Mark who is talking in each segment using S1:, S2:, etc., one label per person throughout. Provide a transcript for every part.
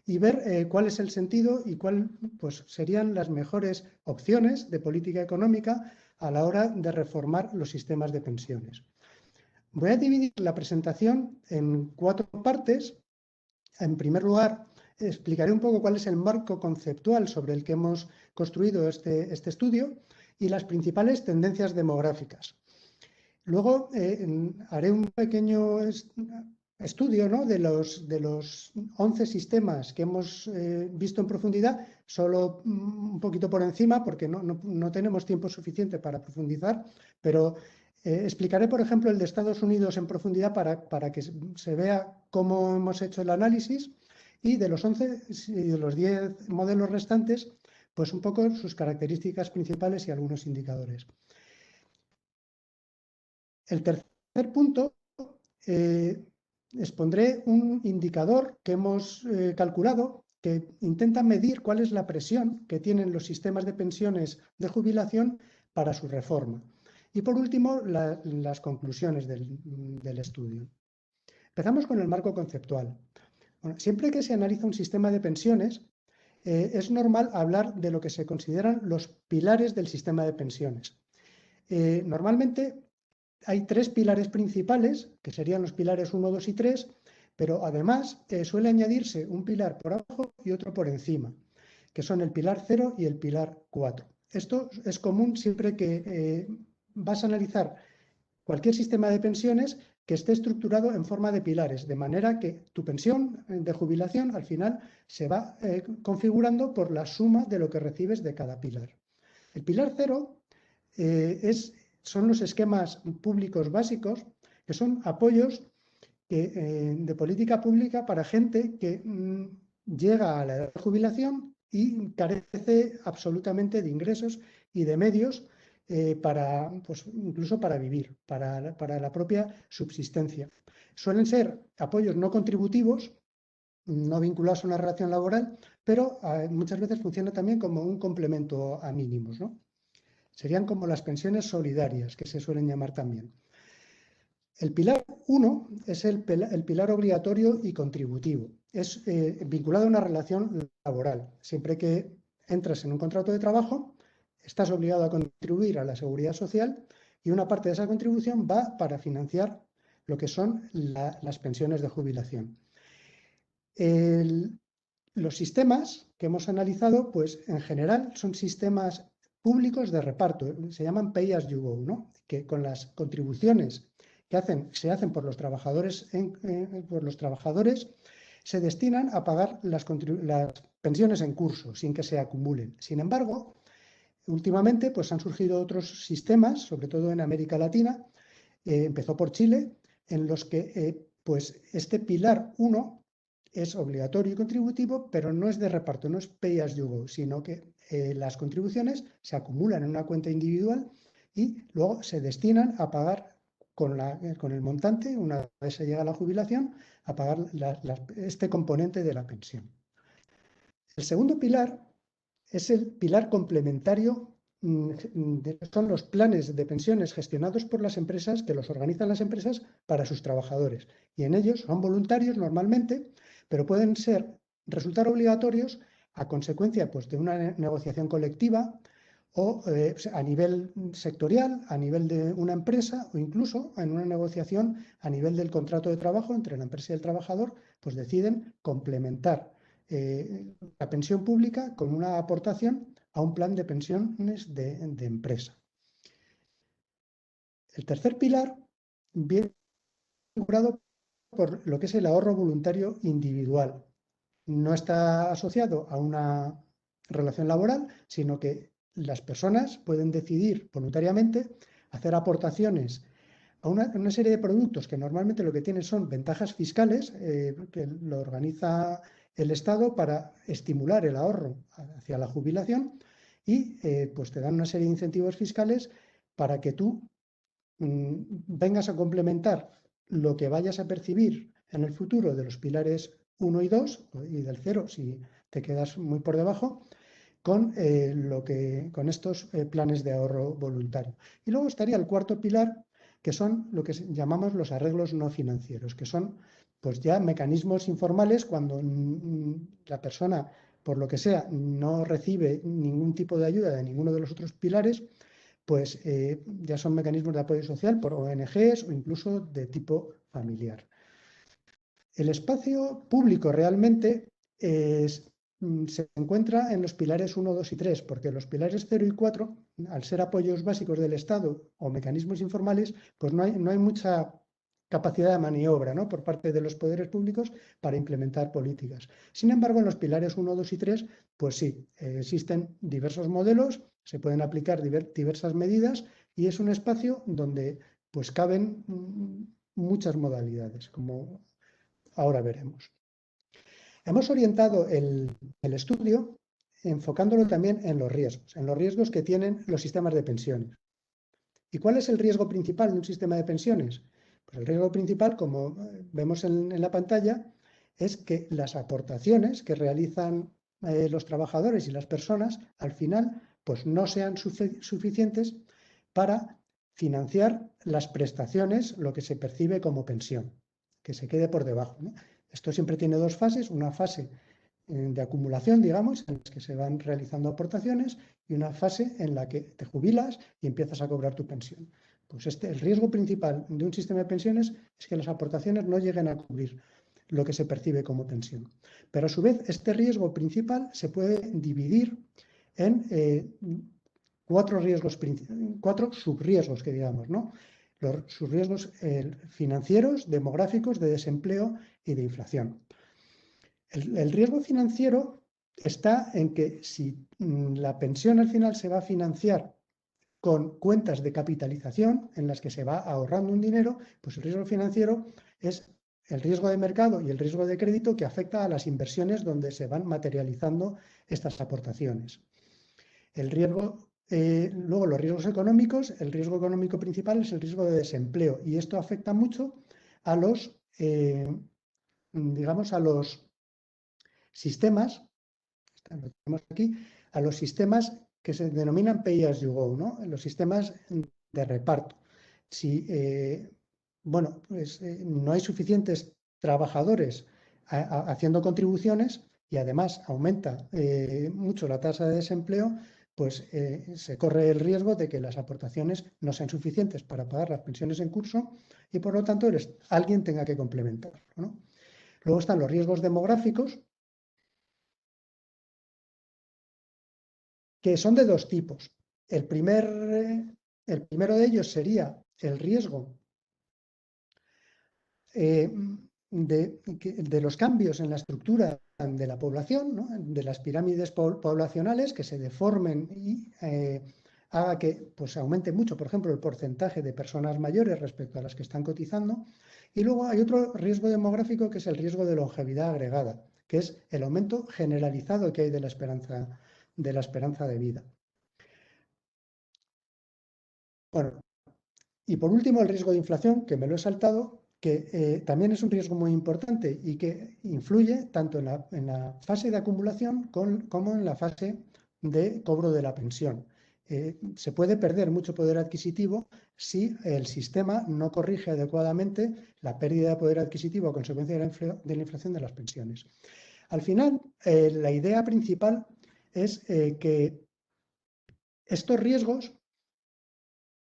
S1: y ver cuál es el sentido y cuáles pues, serían las mejores opciones de política económica a la hora de reformar los sistemas de pensiones. Voy a dividir la presentación en 4 partes. En primer lugar, explicaré un poco cuál es el marco conceptual sobre el que hemos construido este estudio y las principales tendencias demográficas. Luego haré un pequeño estudio, ¿no?, de los 11 sistemas que hemos visto en profundidad, solo un poquito por encima porque no tenemos tiempo suficiente para profundizar, pero explicaré, por ejemplo, el de Estados Unidos en profundidad para que se vea cómo hemos hecho el análisis, y de los 11 y de los 10 modelos restantes, pues un poco sus características principales y algunos indicadores. El tercer punto, expondré un indicador que hemos calculado que intenta medir cuál es la presión que tienen los sistemas de pensiones de jubilación para su reforma. Y por último, las conclusiones del estudio. Empezamos con el marco conceptual. Bueno, siempre que se analiza un sistema de pensiones, es normal hablar de lo que se consideran los pilares del sistema de pensiones. Normalmente hay 3 pilares principales, que serían los pilares 1, 2 y 3, pero además suele añadirse un pilar por abajo y otro por encima, que son el pilar 0 y el pilar 4. Esto es común siempre que vas a analizar cualquier sistema de pensiones que esté estructurado en forma de pilares, de manera que tu pensión de jubilación al final se va configurando por la suma de lo que recibes de cada pilar. El pilar 0 son los esquemas públicos básicos, que son apoyos de política pública para gente que llega a la edad de jubilación y carece absolutamente de ingresos y de medios pues, incluso para vivir, para la propia subsistencia. Suelen ser apoyos no contributivos, no vinculados a una relación laboral, pero muchas veces funciona también como un complemento a mínimos, ¿no? Serían como las pensiones solidarias, que se suelen llamar también. El pilar 1 es el pilar obligatorio y contributivo. Es vinculado a una relación laboral. Siempre que entras en un contrato de trabajo, estás obligado a contribuir a la seguridad social y una parte de esa contribución va para financiar lo que son las pensiones de jubilación. Los sistemas que hemos analizado, pues en general son sistemas públicos de reparto, se llaman pay as you go, ¿no?, que con las contribuciones que se hacen por los trabajadores, se destinan a pagar las pensiones en curso, sin que se acumulen. Sin embargo, últimamente pues, han surgido otros sistemas, sobre todo en América Latina, empezó por Chile, en los que pues, este pilar 1 es obligatorio y contributivo, pero no es de reparto, no es pay as you go, sino que las contribuciones se acumulan en una cuenta individual y luego se destinan a pagar con el montante, una vez se llega a la jubilación, a pagar este componente de la pensión. El segundo pilar es el pilar complementario, son los planes de pensiones gestionados por las empresas, que los organizan las empresas para sus trabajadores. Y en ellos son voluntarios normalmente, pero pueden resultar obligatorios a consecuencia pues, de una negociación colectiva o a nivel sectorial, a nivel de una empresa o incluso en una negociación a nivel del contrato de trabajo entre la empresa y el trabajador, pues deciden complementar la pensión pública con una aportación a un plan de pensiones de empresa. El tercer pilar viene configurado por lo que es el ahorro voluntario individual. No está asociado a una relación laboral, sino que las personas pueden decidir voluntariamente hacer aportaciones a una serie de productos que normalmente lo que tienen son ventajas fiscales, que lo organiza el Estado para estimular el ahorro hacia la jubilación y pues te dan una serie de incentivos fiscales para que tú vengas a complementar lo que vayas a percibir en el futuro de los pilares 1 y 2 y del 0 si te quedas muy por debajo, con estos planes de ahorro voluntario. Y luego estaría el cuarto pilar, que son lo que llamamos los arreglos no financieros, que son pues ya mecanismos informales cuando la persona, por lo que sea, no recibe ningún tipo de ayuda de ninguno de los otros pilares, pues ya son mecanismos de apoyo social por ONGs o incluso de tipo familiar. El espacio público realmente se encuentra en los pilares 1, 2 y 3, porque los pilares 0 y 4, al ser apoyos básicos del Estado o mecanismos informales, pues no hay mucha capacidad de maniobra, ¿no?, por parte de los poderes públicos para implementar políticas. Sin embargo, en los pilares 1, 2 y 3, pues sí, existen diversos modelos, se pueden aplicar diversas medidas y es un espacio donde pues caben muchas modalidades, como ahora veremos. Hemos orientado el estudio enfocándolo también en los riesgos que tienen los sistemas de pensiones. ¿Y cuál es el riesgo principal de un sistema de pensiones? Pues el riesgo principal, como vemos en la pantalla, es que las aportaciones que realizan los trabajadores y las personas, al final, pues no sean suficientes para financiar las prestaciones, lo que se percibe como pensión, que se quede por debajo, ¿no? Esto siempre tiene dos fases, una fase de acumulación, digamos, en la que se van realizando aportaciones, y una fase en la que te jubilas y empiezas a cobrar tu pensión. Pues el riesgo principal de un sistema de pensiones es que las aportaciones no lleguen a cubrir lo que se percibe como pensión. Pero a su vez, este riesgo principal se puede dividir en cuatro subriesgos, que digamos, ¿no? Los subriesgos financieros, demográficos, de desempleo y de inflación. El riesgo financiero está en que si la pensión al final se va a financiar con cuentas de capitalización en las que se va ahorrando un dinero, pues el riesgo financiero es el riesgo de mercado y el riesgo de crédito que afecta a las inversiones donde se van materializando estas aportaciones. Luego los riesgos económicos, el riesgo económico principal es el riesgo de desempleo y esto afecta mucho a los, digamos, a los sistemas, lo tenemos aquí, a los sistemas que se denominan pay as you go, ¿no? Los sistemas de reparto. Si no hay suficientes trabajadores haciendo contribuciones y además aumenta mucho la tasa de desempleo, pues se corre el riesgo de que las aportaciones no sean suficientes para pagar las pensiones en curso y por lo tanto alguien tenga que complementarlo, ¿no? Luego están los riesgos demográficos, que son de dos tipos. El primero de ellos sería el riesgo de los cambios en la estructura de la población, ¿no?, de las pirámides poblacionales que se deformen y haga que pues, aumente mucho, por ejemplo, el porcentaje de personas mayores respecto a las que están cotizando. Y luego hay otro riesgo demográfico que es el riesgo de longevidad agregada, que es el aumento generalizado que hay de la esperanza de vida. Bueno, y por último, el riesgo de inflación, que me lo he saltado, que también es un riesgo muy importante y que influye tanto en la fase de acumulación como en la fase de cobro de la pensión. Se puede perder mucho poder adquisitivo si el sistema no corrige adecuadamente la pérdida de poder adquisitivo a consecuencia de la inflación de las pensiones. Al final, la idea principal es que estos riesgos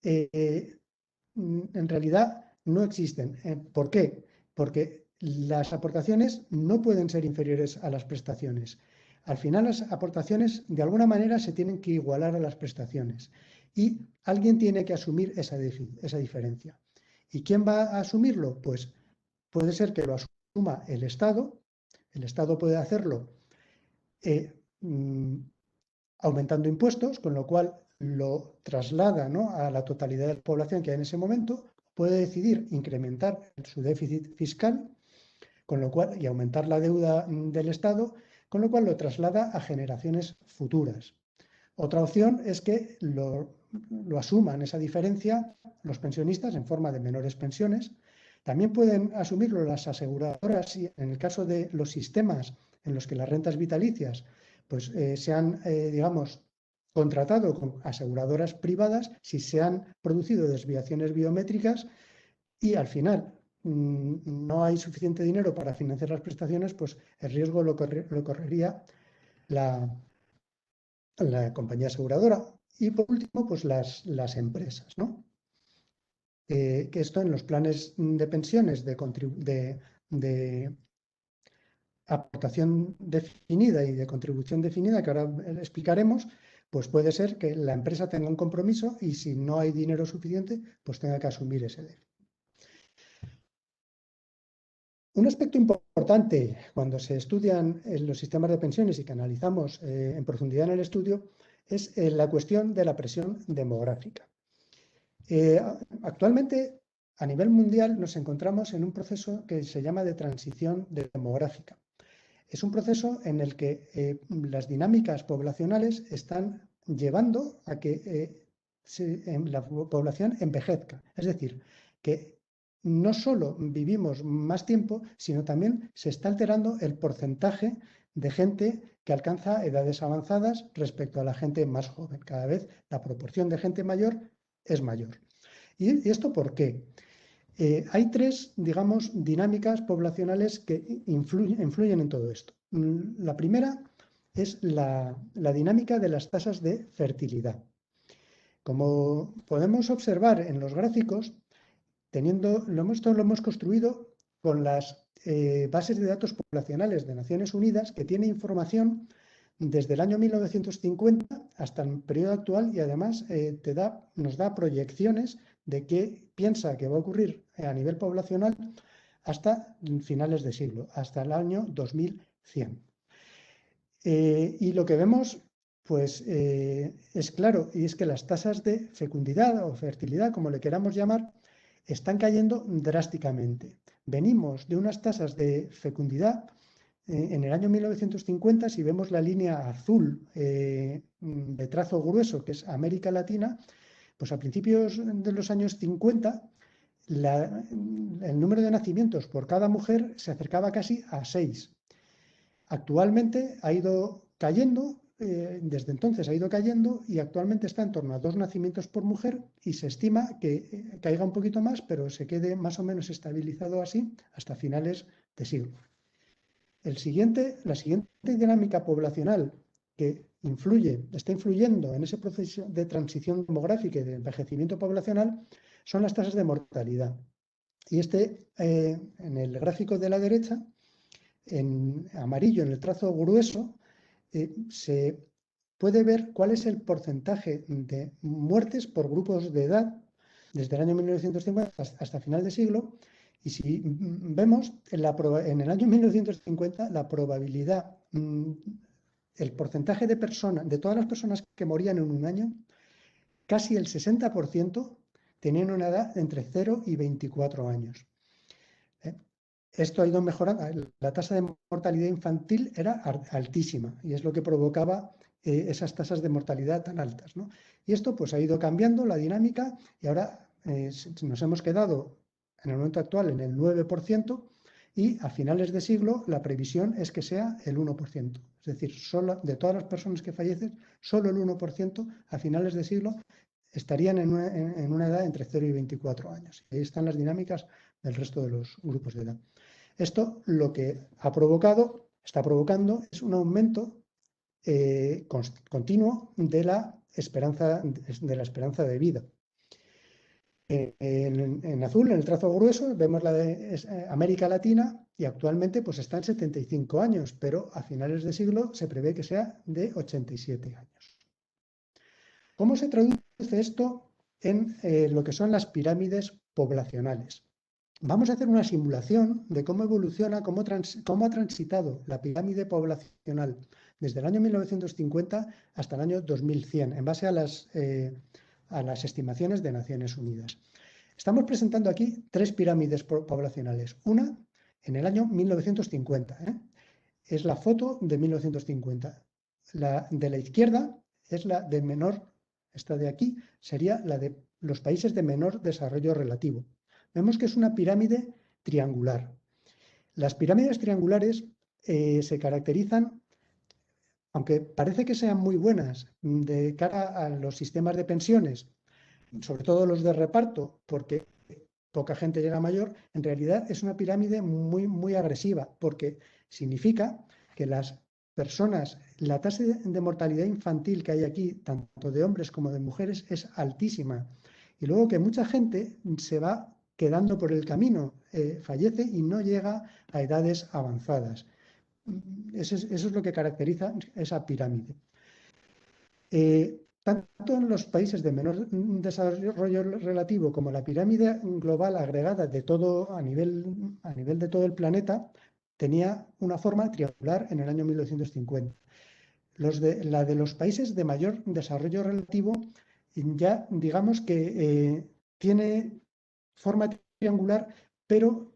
S1: en realidad no existen. ¿Por qué? Porque las aportaciones no pueden ser inferiores a las prestaciones. Al final las aportaciones de alguna manera se tienen que igualar a las prestaciones y alguien tiene que asumir esa diferencia. ¿Y quién va a asumirlo? Pues puede ser que lo asuma el Estado. El Estado puede hacerlo aumentando impuestos, con lo cual lo traslada, ¿no?, a la totalidad de la población que hay en ese momento. Puede decidir incrementar su déficit fiscal con lo cual, y aumentar la deuda del Estado, con lo cual lo traslada a generaciones futuras. Otra opción es que lo asuman esa diferencia los pensionistas en forma de menores pensiones. También pueden asumirlo las aseguradoras en el caso de los sistemas en los que las rentas vitalicias pues, se han, digamos, contratado con aseguradoras privadas si se han producido desviaciones biométricas y al final no hay suficiente dinero para financiar las prestaciones, pues el riesgo lo correría la compañía aseguradora. Y por último, pues las empresas, ¿no? Que esto en los planes de pensiones de aportación definida y de contribución definida, que ahora explicaremos, pues puede ser que la empresa tenga un compromiso y si no hay dinero suficiente, pues tenga que asumir ese déficit. Un aspecto importante cuando se estudian los sistemas de pensiones y que analizamos en profundidad en el estudio es la cuestión de la presión demográfica. Actualmente, a nivel mundial, nos encontramos en un proceso que se llama de transición demográfica. Es un proceso en el que las dinámicas poblacionales están llevando a que la población envejezca. Es decir, que no solo vivimos más tiempo, sino también se está alterando el porcentaje de gente que alcanza edades avanzadas respecto a la gente más joven. Cada vez la proporción de gente mayor es mayor. ¿Y esto por qué? Hay tres, digamos, dinámicas poblacionales que influyen en todo esto. La primera es la dinámica de las tasas de fertilidad. Como podemos observar en los gráficos, esto lo hemos construido con las bases de datos poblacionales de Naciones Unidas, que tiene información desde el año 1950 hasta el periodo actual y además nos da proyecciones de qué piensa que va a ocurrir a nivel poblacional hasta finales de siglo, hasta el año 2100. Y lo que vemos pues es claro, y es que las tasas de fecundidad o fertilidad, como le queramos llamar, están cayendo drásticamente. Venimos de unas tasas de fecundidad en el año 1950, si vemos la línea azul de trazo grueso, que es América Latina, pues a principios de los años 50, el número de nacimientos por cada mujer se acercaba casi a 6. Actualmente ha ido cayendo, desde entonces ha ido cayendo y actualmente está en torno a 2 nacimientos por mujer y se estima que caiga un poquito más, pero se quede más o menos estabilizado así hasta finales de siglo. La siguiente dinámica poblacional que está influyendo en ese proceso de transición demográfica y de envejecimiento poblacional son las tasas de mortalidad. Y en el gráfico de la derecha, en amarillo, en el trazo grueso, se puede ver cuál es el porcentaje de muertes por grupos de edad desde el año 1950 hasta final de siglo. Y si vemos, en el año 1950, la probabilidad, el porcentaje de todas las personas que morían en un año, casi el 60% tenían una edad de entre 0 y 24 años. Esto ha ido mejorando. La tasa de mortalidad infantil era altísima y es lo que provocaba esas tasas de mortalidad tan altas, ¿no? Y esto pues ha ido cambiando la dinámica y ahora nos hemos quedado en el momento actual en el 9% y a finales de siglo la previsión es que sea el 1%. Es decir, solo de todas las personas que fallecen, solo el 1% a finales de siglo estarían en una edad entre 0 y 24 años. Y ahí están las dinámicas del resto de los grupos de edad. Esto lo que está provocando es un aumento continuo de la esperanza de vida. En azul, en el trazo grueso, vemos la de América Latina y actualmente pues está en 75 años, pero a finales de siglo se prevé que sea de 87 años. ¿Cómo se traduce esto en lo que son las pirámides poblacionales? Vamos a hacer una simulación de cómo evoluciona, cómo ha transitado la pirámide poblacional desde el año 1950 hasta el año 2100, en base a las estimaciones de Naciones Unidas. Estamos presentando aquí 3 pirámides poblacionales. Una en el año 1950. Es la foto de 1950. La de la izquierda es la de menor, esta de aquí sería la de los países de menor desarrollo relativo. Vemos que es una pirámide triangular. Las pirámides triangulares se caracterizan, aunque parece que sean muy buenas de cara a los sistemas de pensiones, sobre todo los de reparto, porque poca gente llega mayor, en realidad es una pirámide muy, muy agresiva, porque significa que las personas, la tasa de mortalidad infantil que hay aquí, tanto de hombres como de mujeres, es altísima. Y luego que mucha gente se va quedando por el camino, fallece y no llega a edades avanzadas. Eso es lo que caracteriza esa pirámide. Tanto en los países de menor desarrollo relativo como la pirámide global agregada de todo a nivel de todo el planeta tenía una forma triangular en el año 1950. La de los países de mayor desarrollo relativo ya digamos que tiene forma triangular, pero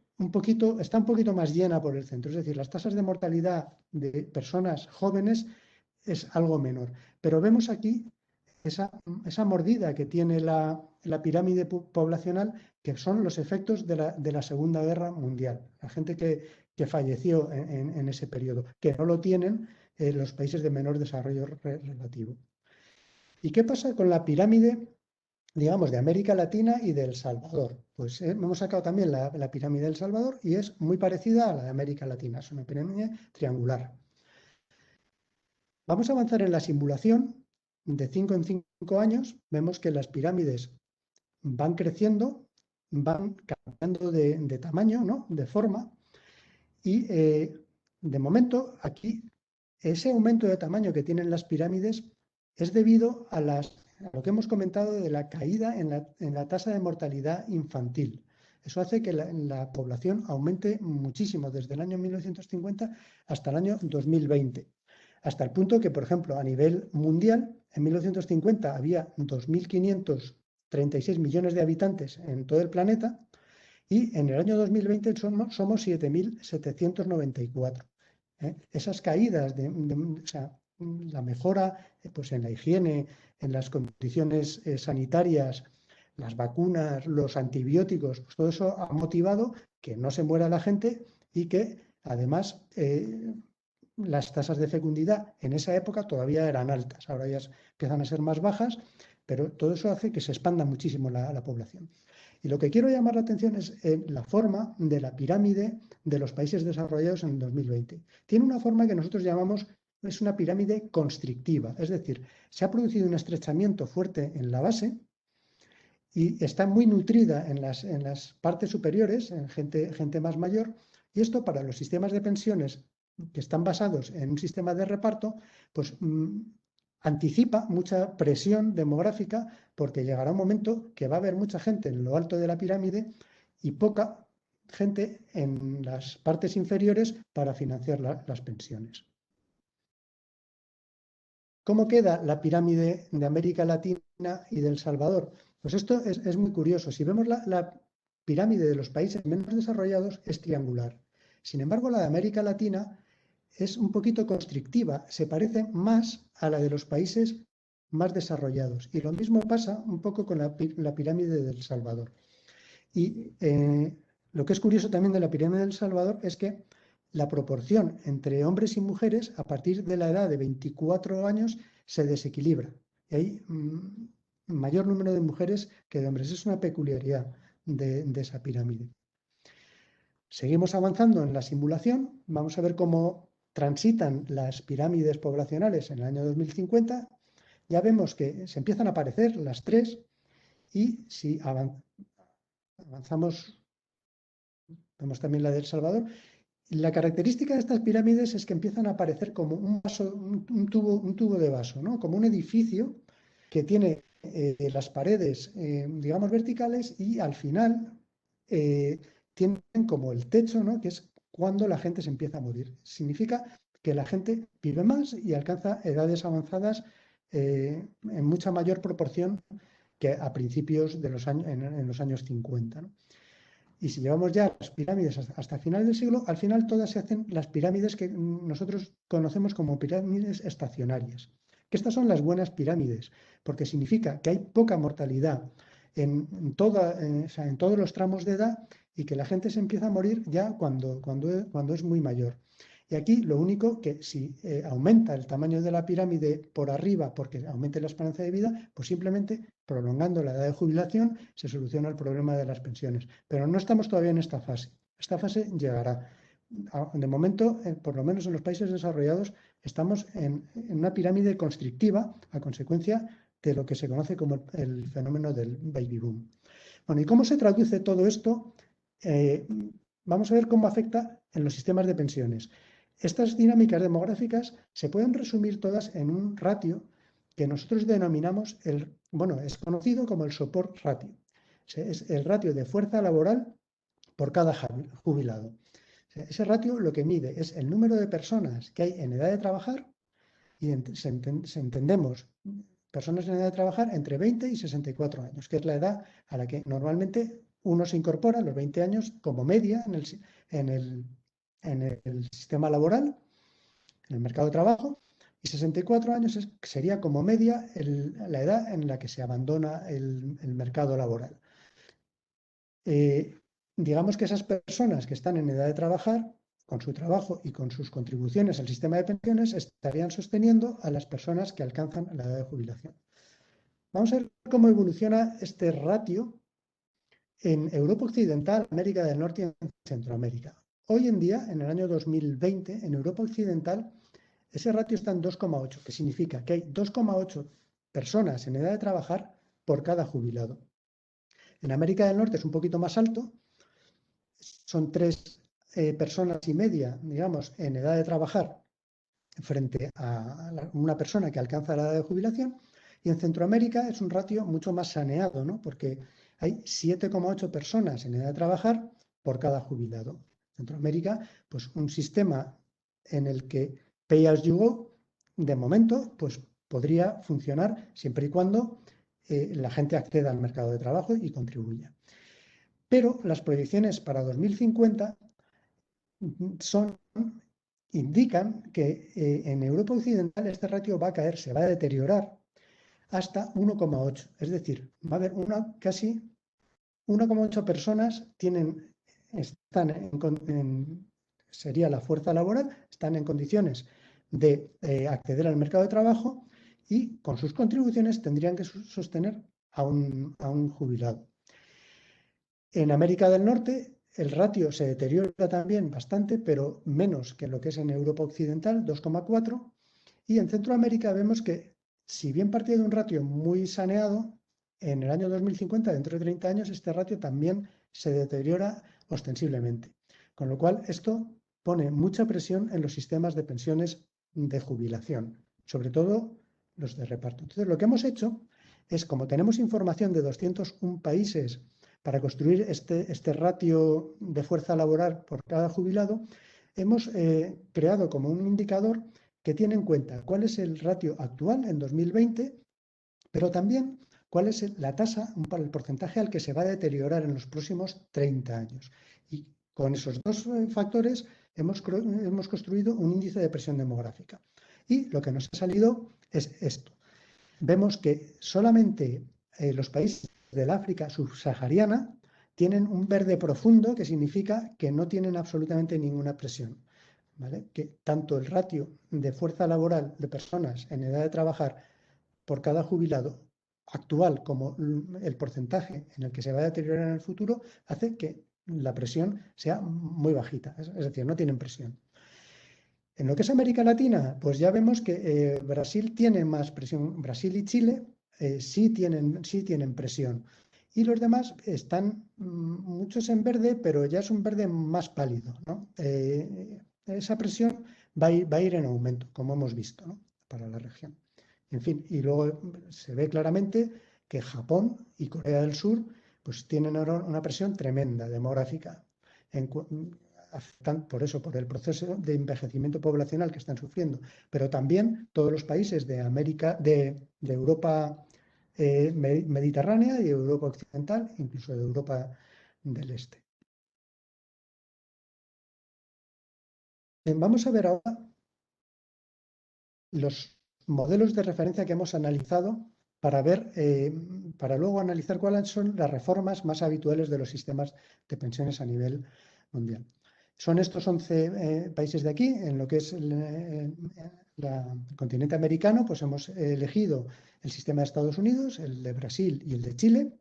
S1: está un poquito más llena por el centro. Es decir, las tasas de mortalidad de personas jóvenes es algo menor. Pero vemos aquí esa mordida que tiene la pirámide poblacional, que son los efectos de la Segunda Guerra Mundial. La gente que falleció en ese periodo, que no lo tienen los países de menor desarrollo relativo. ¿Y qué pasa con la pirámide, digamos, de América Latina y de El Salvador? Pues hemos sacado también la pirámide de El Salvador y es muy parecida a la de América Latina. Es una pirámide triangular. Vamos a avanzar en la simulación. De 5 en 5 años vemos que las pirámides van creciendo, van cambiando de tamaño, ¿no? De forma, y de momento aquí ese aumento de tamaño que tienen las pirámides es debido a lo que hemos comentado de la caída en la tasa de mortalidad infantil. Eso hace que la población aumente muchísimo desde el año 1950 hasta el año 2020. Hasta el punto que, por ejemplo, a nivel mundial, en 1950 había 2.536 millones de habitantes en todo el planeta y en el año 2020 somos 7.794. Esas caídas, o sea, la mejora pues en la higiene, en las condiciones sanitarias, las vacunas, los antibióticos, pues todo eso ha motivado que no se muera la gente y que además las tasas de fecundidad en esa época todavía eran altas, ahora ya empiezan a ser más bajas, pero todo eso hace que se expanda muchísimo la población. Y lo que quiero llamar la atención es la forma de la pirámide de los países desarrollados en el 2020. Tiene una forma que nosotros llamamos, es una pirámide constrictiva, es decir, se ha producido un estrechamiento fuerte en la base y está muy nutrida en las partes superiores, en gente más mayor, y esto para los sistemas de pensiones que están basados en un sistema de reparto, pues anticipa mucha presión demográfica porque llegará un momento que va a haber mucha gente en lo alto de la pirámide y poca gente en las partes inferiores para financiar las pensiones. ¿Cómo queda la pirámide de América Latina y de El Salvador? Pues esto es muy curioso. Si vemos la pirámide de los países menos desarrollados, es triangular. Sin embargo, la de América Latina es un poquito constrictiva, se parece más a la de los países más desarrollados. Y lo mismo pasa un poco con la pirámide de El Salvador. Y lo que es curioso también de la pirámide de El Salvador es que la proporción entre hombres y mujeres a partir de la edad de 24 años se desequilibra. Y hay mayor número de mujeres que de hombres. Es una peculiaridad de esa pirámide. Seguimos avanzando en la simulación. Vamos a ver cómo transitan las pirámides poblacionales en el año 2050. Ya vemos que se empiezan a aparecer las tres y si avanzamos, vemos también la de El Salvador. La característica de estas pirámides es que empiezan a aparecer como un tubo de vaso, ¿no? Como un edificio que tiene las paredes, digamos, verticales y al final tienen como el techo, ¿no? Que es cuando la gente se empieza a morir. Significa que la gente vive más y alcanza edades avanzadas en mucha mayor proporción que a principios de los años, en los años 50, ¿no? Y si llevamos ya las pirámides hasta el final del siglo, al final todas se hacen las pirámides que nosotros conocemos como pirámides estacionarias. Que estas son las buenas pirámides, porque significa que hay poca mortalidad en todos los tramos de edad y que la gente se empieza a morir ya cuando es muy mayor. Y aquí lo único que si aumenta el tamaño de la pirámide por arriba porque aumente la esperanza de vida, pues simplemente prolongando la edad de jubilación se soluciona el problema de las pensiones. Pero no estamos todavía en esta fase. Esta fase llegará. De momento, por lo menos en los países desarrollados, estamos en una pirámide constrictiva a consecuencia de lo que se conoce como el fenómeno del baby boom. Bueno, ¿y cómo se traduce todo esto? Vamos a ver cómo afecta en los sistemas de pensiones. Estas dinámicas demográficas se pueden resumir todas en un ratio que nosotros denominamos es conocido como el support ratio. Es el ratio de fuerza laboral por cada jubilado. Ese ratio lo que mide es el número de personas que hay en edad de trabajar y entendemos personas en edad de trabajar entre 20 y 64 años, que es la edad a la que normalmente uno se incorpora a los 20 años como media en el sistema laboral, en el mercado de trabajo, y 64 años sería como media la edad en la que se abandona el mercado laboral. Digamos que esas personas que están en edad de trabajar, con su trabajo y con sus contribuciones al sistema de pensiones, estarían sosteniendo a las personas que alcanzan la edad de jubilación. Vamos a ver cómo evoluciona este ratio en Europa Occidental, América del Norte y en Centroamérica. Hoy en día, en el año 2020, en Europa Occidental, ese ratio está en 2,8, que significa que hay 2,8 personas en edad de trabajar por cada jubilado. En América del Norte es un poquito más alto, son 3 personas y media, digamos, en edad de trabajar frente a una persona que alcanza la edad de jubilación, y en Centroamérica es un ratio mucho más saneado, ¿no? Porque hay 7,8 personas en edad de trabajar por cada jubilado. En Centroamérica, pues un sistema en el que pay as you go, de momento, pues podría funcionar siempre y cuando la gente acceda al mercado de trabajo y contribuya. Pero las proyecciones para 2050 indican que en Europa Occidental este ratio va a caer, se va a deteriorar hasta 1,8. Es decir, va a haber casi 1,8 personas sería la fuerza laboral, están en condiciones de acceder al mercado de trabajo y con sus contribuciones tendrían que sostener a un jubilado. En América del Norte el ratio se deteriora también bastante, pero menos que lo que es en Europa Occidental, 2,4. Y en Centroamérica vemos que, si bien partía de un ratio muy saneado, en el año 2050, dentro de 30 años, este ratio también se deteriora ostensiblemente. Con lo cual, esto pone mucha presión en los sistemas de pensiones de jubilación, sobre todo los de reparto. Entonces, lo que hemos hecho es, como tenemos información de 201 países para construir este ratio de fuerza laboral por cada jubilado, hemos creado como un indicador que tiene en cuenta cuál es el ratio actual en 2020, pero también cuál es la tasa, el porcentaje al que se va a deteriorar en los próximos 30 años. Y con esos dos factores hemos construido un índice de presión demográfica. Y lo que nos ha salido es esto. Vemos que solamente los países del África subsahariana tienen un verde profundo, que significa que no tienen absolutamente ninguna presión. ¿Vale? Que tanto el ratio de fuerza laboral de personas en edad de trabajar por cada jubilado actual como el porcentaje en el que se va a deteriorar en el futuro hace que la presión sea muy bajita, es decir, no tienen presión. En lo que es América Latina, pues ya vemos que Brasil tiene más presión. Brasil y Chile sí tienen presión. Y los demás están muchos en verde, pero ya es un verde más pálido, ¿no? Esa presión va a ir en aumento, como hemos visto, ¿no? Para la región. En fin, y luego se ve claramente que Japón y Corea del Sur pues tienen ahora una presión tremenda demográfica. Por eso, por el proceso de envejecimiento poblacional que están sufriendo, pero también todos los países de Europa mediterránea y Europa occidental, incluso de Europa del Este. Vamos a ver ahora los modelos de referencia que hemos analizado para luego analizar cuáles son las reformas más habituales de los sistemas de pensiones a nivel mundial. Son estos 11 países de aquí, en lo que es el continente americano, pues hemos elegido el sistema de Estados Unidos, el de Brasil y el de Chile.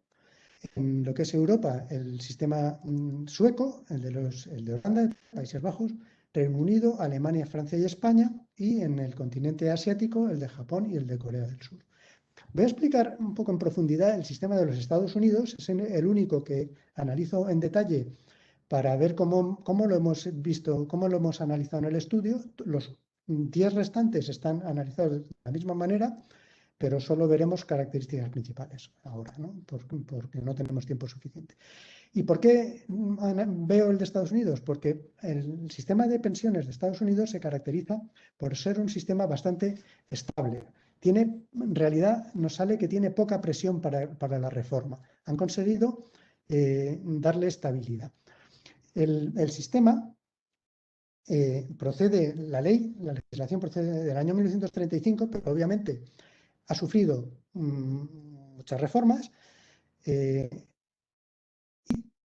S1: En lo que es Europa, el sistema sueco, el de Holanda, Países Bajos, Reino Unido, Alemania, Francia y España, y en el continente asiático, el de Japón y el de Corea del Sur. Voy a explicar un poco en profundidad el sistema de los Estados Unidos, es el único que analizo en detalle para ver cómo lo hemos visto, cómo lo hemos analizado en el estudio. Los 10 restantes están analizados de la misma manera, pero solo veremos características principales ahora, ¿no? Porque no tenemos tiempo suficiente. ¿Y por qué veo el de Estados Unidos? Porque el sistema de pensiones de Estados Unidos se caracteriza por ser un sistema bastante estable. En realidad nos sale que tiene poca presión para la reforma. Han conseguido darle estabilidad. El sistema procede, la legislación procede del año 1935, pero obviamente ha sufrido muchas reformas. Y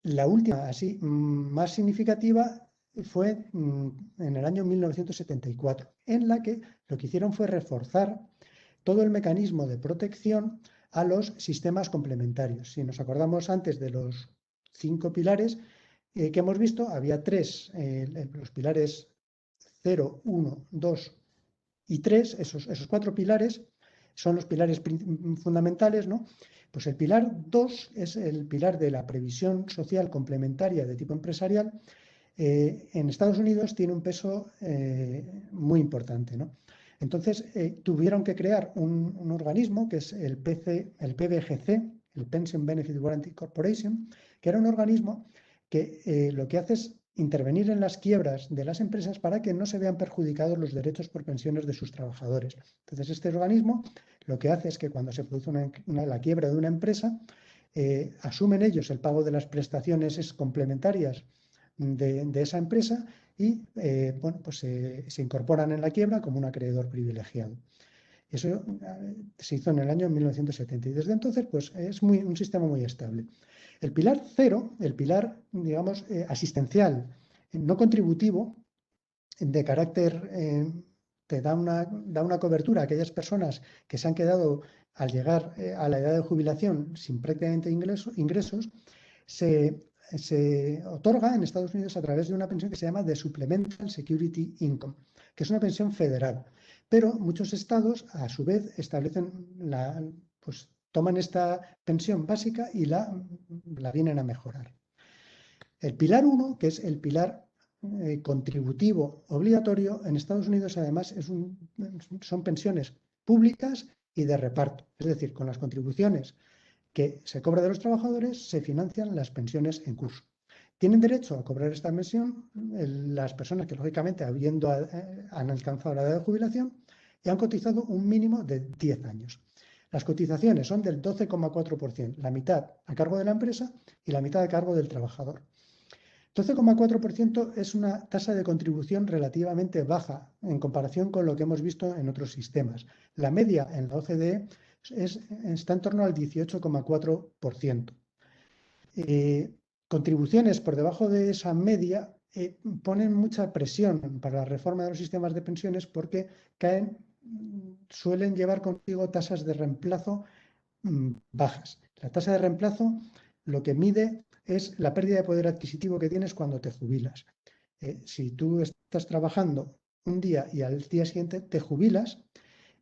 S1: la última, así, más significativa fue en el año 1974, en la que lo que hicieron fue reforzar todo el mecanismo de protección a los sistemas complementarios. Si nos acordamos antes de los 5 pilares que hemos visto, había 3, los pilares 0, 1, 2 y 3, esos 4 pilares son los pilares fundamentales, ¿no? Pues el pilar 2 es el pilar de la previsión social complementaria de tipo empresarial. En Estados Unidos tiene un peso muy importante, ¿no? Entonces tuvieron que crear un organismo que es el PBGC, el Pension Benefit Guaranty Corporation, que era un organismo que lo que hace es intervenir en las quiebras de las empresas para que no se vean perjudicados los derechos por pensiones de sus trabajadores. Entonces, este organismo lo que hace es que cuando se produce la quiebra de una empresa, asumen ellos el pago de las prestaciones complementarias de esa empresa y bueno, pues se incorporan en la quiebra como un acreedor privilegiado. Eso se hizo en el año 1970 y desde entonces pues, es un sistema muy estable. El pilar 0, el pilar, digamos, asistencial, no contributivo, de carácter, te da una cobertura a aquellas personas que se han quedado al llegar a la edad de jubilación sin prácticamente ingresos, se otorga en Estados Unidos a través de una pensión que se llama de Supplemental Security Income, que es una pensión federal. Pero muchos estados, a su vez, establecen pues toman esta pensión básica y la vienen a mejorar. El pilar 1, que es el pilar contributivo obligatorio, en Estados Unidos además son pensiones públicas y de reparto. Es decir, con las contribuciones que se cobra de los trabajadores se financian las pensiones en curso. Tienen derecho a cobrar esta pensión las personas que, lógicamente, han alcanzado la edad de jubilación y han cotizado un mínimo de 10 años. Las cotizaciones son del 12,4%, la mitad a cargo de la empresa y la mitad a cargo del trabajador. 12,4% es una tasa de contribución relativamente baja en comparación con lo que hemos visto en otros sistemas. La media en la OCDE está en torno al 18,4%. Contribuciones por debajo de esa media ponen mucha presión para la reforma de los sistemas de pensiones porque suelen llevar consigo tasas de reemplazo bajas. La tasa de reemplazo lo que mide es la pérdida de poder adquisitivo que tienes cuando te jubilas. Si tú estás trabajando un día y al día siguiente te jubilas,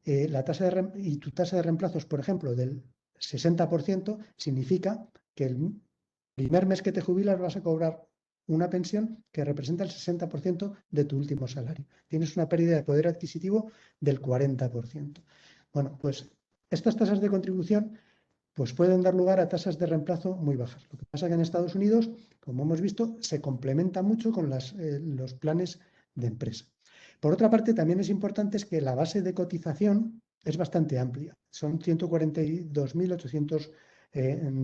S1: y tu tasa de reemplazo es, por ejemplo, del 60%, significa que el primer mes que te jubilas vas a cobrar una pensión que representa el 60% de tu último salario. Tienes una pérdida de poder adquisitivo del 40%. Bueno, pues estas tasas de contribución pues pueden dar lugar a tasas de reemplazo muy bajas. Lo que pasa es que en Estados Unidos, como hemos visto, se complementa mucho con los planes de empresa. Por otra parte, también es importante que la base de cotización es bastante amplia. Son 142.800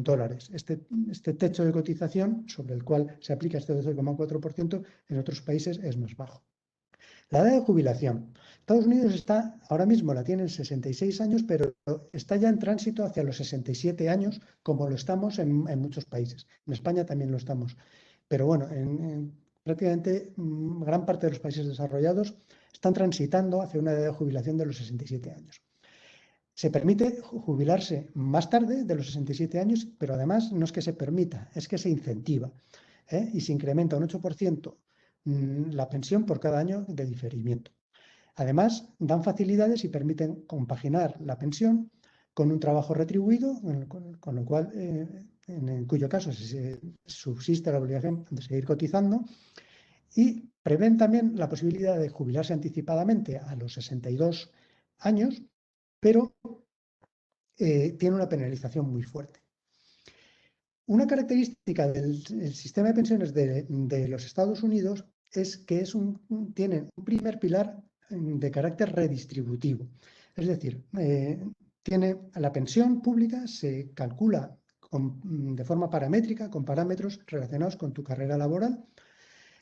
S1: dólares. Este techo de cotización sobre el cual se aplica este 12,4% en otros países es más bajo. La edad de jubilación. Estados Unidos ahora mismo la tiene en 66 años, pero está ya en tránsito hacia los 67 años, como lo estamos en muchos países. En España también lo estamos. Pero bueno, prácticamente gran parte de los países desarrollados están transitando hacia una edad de jubilación de los 67 años. Se permite jubilarse más tarde de los 67 años, pero además no es que se permita, es que se incentiva, y se incrementa un 8% la pensión por cada año de diferimiento. Además, dan facilidades y permiten compaginar la pensión con un trabajo retribuido, con lo cual, en cuyo caso se subsiste la obligación de seguir cotizando, y prevén también la posibilidad de jubilarse anticipadamente a los 62 años, pero tiene una penalización muy fuerte. Una característica del sistema de pensiones de los Estados Unidos es que tiene un primer pilar de carácter redistributivo. Es decir, la pensión pública se calcula de forma paramétrica, con parámetros relacionados con tu carrera laboral.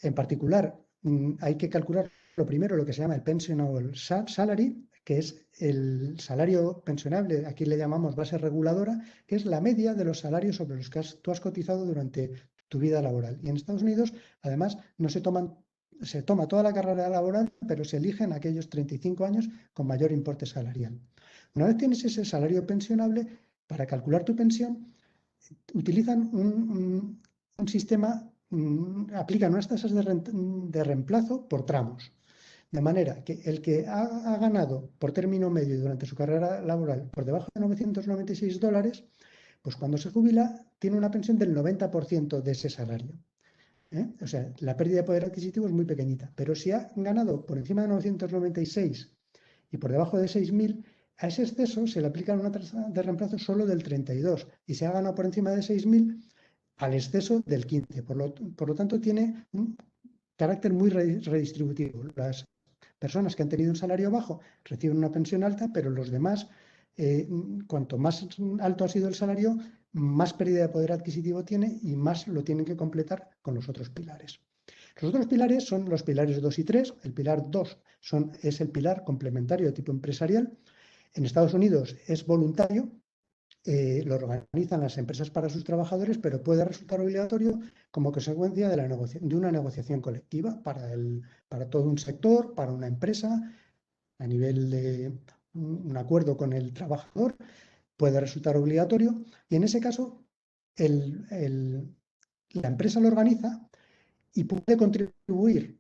S1: En particular, hay que calcular lo primero lo que se llama el pensionable salary, que es el salario pensionable, aquí le llamamos base reguladora, que es la media de los salarios sobre los que tú has cotizado durante tu vida laboral. Y en Estados Unidos, además, se toma toda la carrera laboral, pero se eligen aquellos 35 años con mayor importe salarial. Una vez tienes ese salario pensionable, para calcular tu pensión, utilizan un sistema, aplican unas tasas de reemplazo por tramos. De manera que el que ha ganado por término medio durante su carrera laboral por debajo de $996, pues cuando se jubila tiene una pensión del 90% de ese salario. O sea, la pérdida de poder adquisitivo es muy pequeñita. Pero si ha ganado por encima de 996 y por debajo de 6.000, a ese exceso se le aplica una tasa de reemplazo solo del 32. Y si ha ganado por encima de 6.000, al exceso del 15. Por lo tanto, tiene un carácter muy redistributivo. Las personas que han tenido un salario bajo reciben una pensión alta, pero los demás, cuanto más alto ha sido el salario, más pérdida de poder adquisitivo tiene y más lo tienen que completar con los otros pilares. Los otros pilares son los pilares 2 y 3. El pilar 2 es el pilar complementario de tipo empresarial. En Estados Unidos es voluntario, lo organizan las empresas para sus trabajadores, pero puede resultar obligatorio como consecuencia de una negociación colectiva para todo un sector, para una empresa, a nivel de un acuerdo con el trabajador, puede resultar obligatorio, y en ese caso la empresa lo organiza y puede contribuir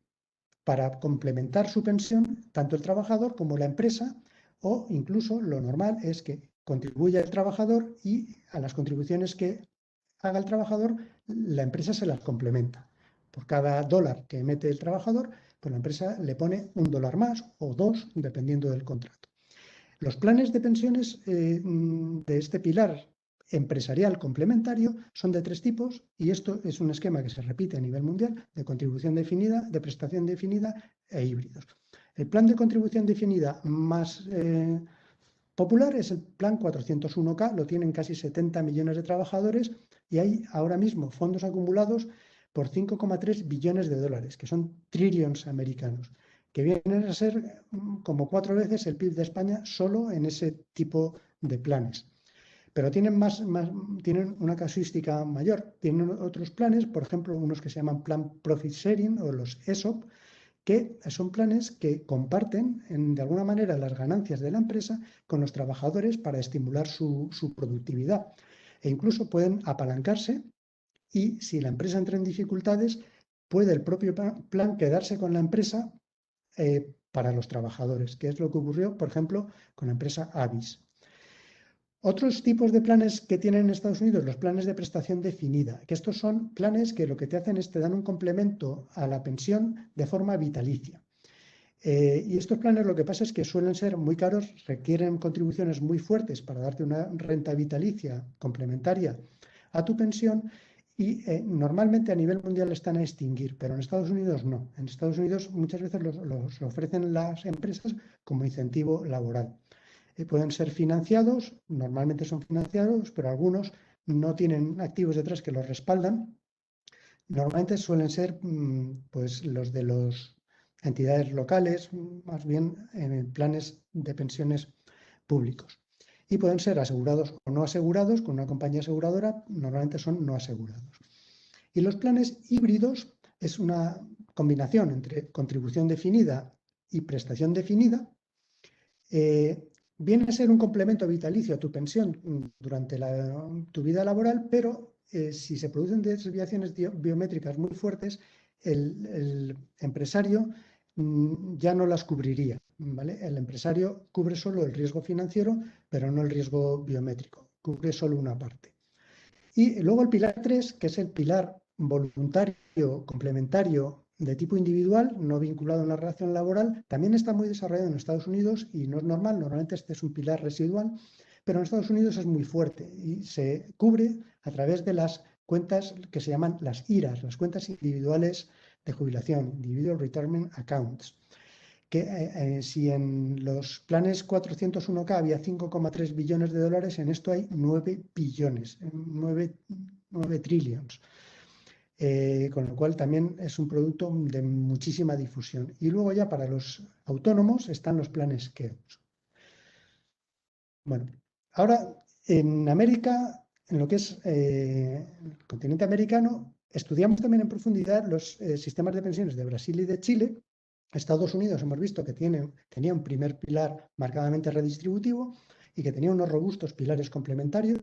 S1: para complementar su pensión tanto el trabajador como la empresa, o incluso lo normal es que contribuya el trabajador y a las contribuciones que haga el trabajador la empresa se las complementa. Por cada dólar que mete el trabajador, pues la empresa le pone $1 más o 2, dependiendo del contrato. Los planes de pensiones de este pilar empresarial complementario son de 3 tipos, y esto es un esquema que se repite a nivel mundial: de contribución definida, de prestación definida e híbridos. El plan de contribución definida más popular es el plan 401K, lo tienen casi 70 millones de trabajadores y hay ahora mismo fondos acumulados por $5,3 billones, que son trillions americanos, que vienen a ser como 4 veces el PIB de España solo en ese tipo de planes. Pero tienen una casuística mayor. Tienen otros planes, por ejemplo, unos que se llaman Plan Profit Sharing o los ESOP, que son planes que comparten de alguna manera las ganancias de la empresa con los trabajadores para estimular su productividad. E incluso pueden apalancarse y, si la empresa entra en dificultades, puede el propio plan quedarse con la empresa para los trabajadores, que es lo que ocurrió, por ejemplo, con la empresa Avis. Otros tipos de planes que tienen en Estados Unidos, los planes de prestación definida, que estos son planes que lo que te hacen es te dan un complemento a la pensión de forma vitalicia. Y estos planes lo que pasa es que suelen ser muy caros, requieren contribuciones muy fuertes para darte una renta vitalicia complementaria a tu pensión y normalmente a nivel mundial están a extinguir, pero en Estados Unidos no. En Estados Unidos muchas veces los ofrecen las empresas como incentivo laboral. Pueden ser financiados, normalmente son financiados, pero algunos no tienen activos detrás que los respaldan. Normalmente suelen ser pues los de las entidades locales, más bien en planes de pensiones públicos. Y pueden ser asegurados o no asegurados con una compañía aseguradora, normalmente son no asegurados. Y los planes híbridos es una combinación entre contribución definida y prestación definida viene a ser un complemento vitalicio a tu pensión durante tu vida laboral, pero si se producen desviaciones biométricas muy fuertes, el empresario ya no las cubriría, ¿vale? El empresario cubre solo el riesgo financiero, pero no el riesgo biométrico, cubre solo una parte. Y luego el pilar 3, que es el pilar voluntario complementario de tipo individual, no vinculado a una relación laboral, también está muy desarrollado en Estados Unidos y no es normal, normalmente este es un pilar residual, pero en Estados Unidos es muy fuerte y se cubre a través de las cuentas que se llaman las IRAs, las cuentas individuales de jubilación, Individual Retirement Accounts, que si en los planes 401k había 5,3 billones de dólares, en esto hay 9 billones, 9 trillions. Con lo cual también es un producto de muchísima difusión. Y luego ya para los autónomos están los planes KEOS. Bueno, ahora en América, en lo que es el continente americano, estudiamos también en profundidad los sistemas de pensiones de Brasil y de Chile. Estados Unidos hemos visto que tenía un primer pilar marcadamente redistributivo y que tenía unos robustos pilares complementarios.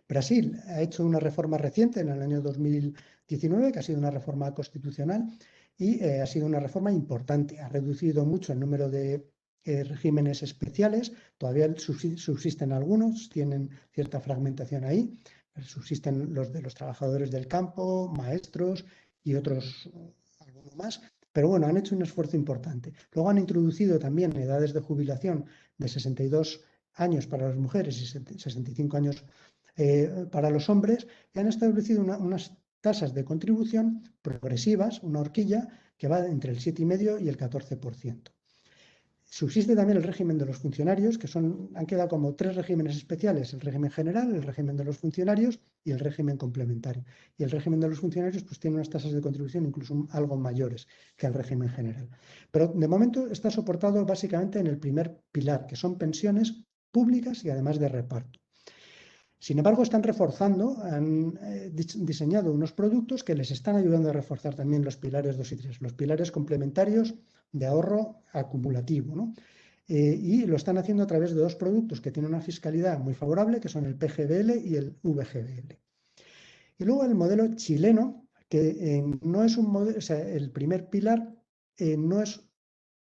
S1: Brasil ha hecho una reforma reciente en el año 2019, que ha sido una reforma constitucional y ha sido una reforma importante. Ha reducido mucho el número de regímenes especiales, todavía subsisten algunos, tienen cierta fragmentación ahí, subsisten los de los trabajadores del campo, maestros y otros, algunos más, pero bueno, han hecho un esfuerzo importante. Luego han introducido también edades de jubilación de 62 años para las mujeres y 65 años para los hombres, y han establecido unas tasas de contribución progresivas, una horquilla que va entre el 7,5% y el 14%. Subsiste también el régimen de los funcionarios, que han quedado como 3 regímenes especiales: el régimen general, el régimen de los funcionarios y el régimen complementario. Y el régimen de los funcionarios pues tiene unas tasas de contribución incluso algo mayores que el régimen general. Pero de momento está soportado básicamente en el primer pilar, que son pensiones públicas y además de reparto. Sin embargo, están reforzando, han diseñado unos productos que les están ayudando a reforzar también los pilares 2 y 3, los pilares complementarios de ahorro acumulativo, ¿no? Y lo están haciendo a través de 2 productos que tienen una fiscalidad muy favorable, que son el PGBL y el VGBL. Y luego el modelo chileno, que no es un modelo, o sea, el primer pilar no es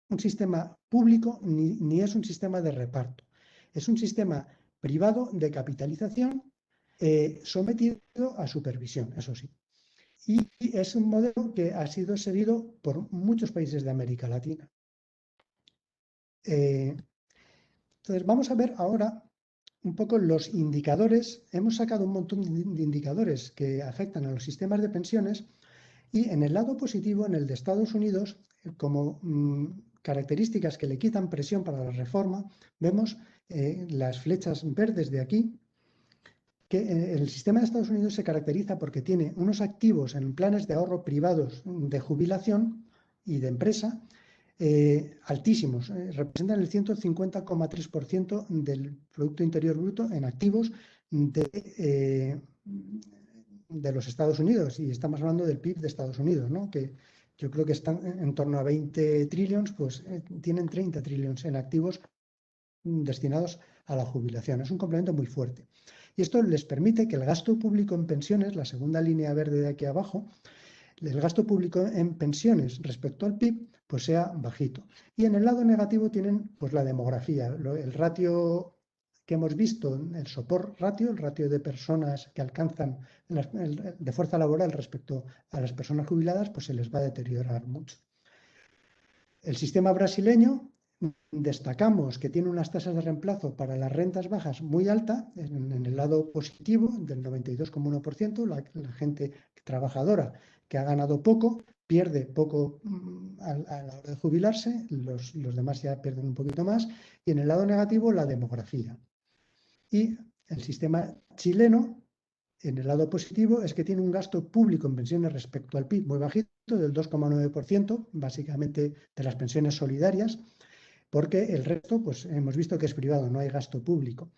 S1: un sistema público ni es un sistema de reparto. Es un sistema privado de capitalización sometido a supervisión, eso sí. Y es un modelo que ha sido seguido por muchos países de América Latina. Entonces, vamos a ver ahora un poco los indicadores. Hemos sacado un montón de indicadores que afectan a los sistemas de pensiones y en el lado positivo, en el de Estados Unidos, como características que le quitan presión para la reforma, vemos las flechas verdes de aquí, que el sistema de Estados Unidos se caracteriza porque tiene unos activos en planes de ahorro privados de jubilación y de empresa altísimos, representan el 150,3% del Producto Interior Bruto en activos de los Estados Unidos, y estamos hablando del PIB de Estados Unidos, ¿no? Que yo creo que están en torno a 20 trillions, pues tienen 30 trillions en activos destinados a la jubilación. Es un complemento muy fuerte. Y esto les permite que el gasto público en pensiones, la segunda línea verde de aquí abajo, el gasto público en pensiones respecto al PIB, pues sea bajito. Y en el lado negativo tienen pues la demografía, el ratio que hemos visto, el support ratio, el ratio de personas que alcanzan de fuerza laboral respecto a las personas jubiladas, pues se les va a deteriorar mucho. El sistema brasileño, destacamos que tiene unas tasas de reemplazo para las rentas bajas muy alta, en el lado positivo del 92,1%, la gente trabajadora que ha ganado poco, pierde poco a la hora de jubilarse, los demás ya pierden un poquito más, y en el lado negativo la demografía. Y el sistema chileno, en el lado positivo, es que tiene un gasto público en pensiones respecto al PIB muy bajito, del 2,9%, básicamente de las pensiones solidarias, porque el resto, pues hemos visto que es privado, no hay gasto público.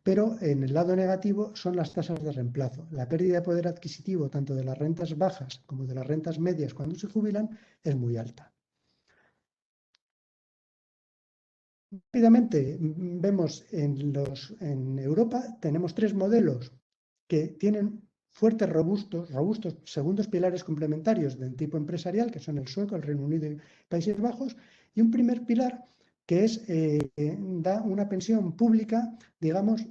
S1: pero en el lado negativo son las tasas de reemplazo. La pérdida de poder adquisitivo tanto de las rentas bajas como de las rentas medias cuando se jubilan es muy alta. Rápidamente vemos en Europa tenemos 3 modelos que tienen fuertes, robustos segundos pilares complementarios del tipo empresarial, que son el sueco, el Reino Unido y Países Bajos, y un primer pilar que da una pensión pública, digamos,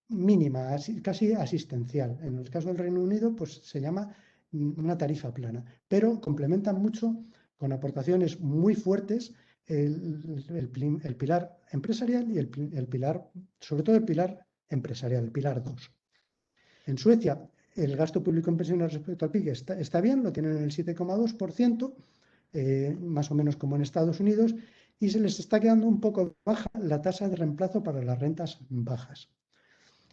S1: mínima, casi asistencial. En el caso del Reino Unido, pues se llama una tarifa plana, pero complementan mucho con aportaciones muy fuertes el pilar empresarial y el pilar, sobre todo el pilar empresarial, el pilar 2. En Suecia, el gasto público en pensiones respecto al PIB está bien, lo tienen en el 7,2%, más o menos como en Estados Unidos, y se les está quedando un poco baja la tasa de reemplazo para las rentas bajas.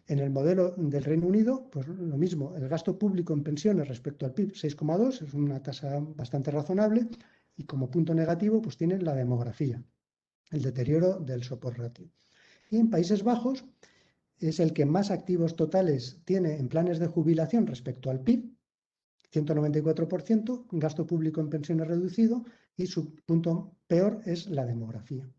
S1: En el modelo del Reino Unido, pues lo mismo, el gasto público en pensiones respecto al PIB, 6,2, es una tasa bastante razonable, y como punto negativo, pues tienen la demografía, el deterioro del support ratio. Y en Países Bajos es el que más activos totales tiene en planes de jubilación respecto al PIB, 194%, gasto público en pensiones reducido, y su punto peor es la demografía.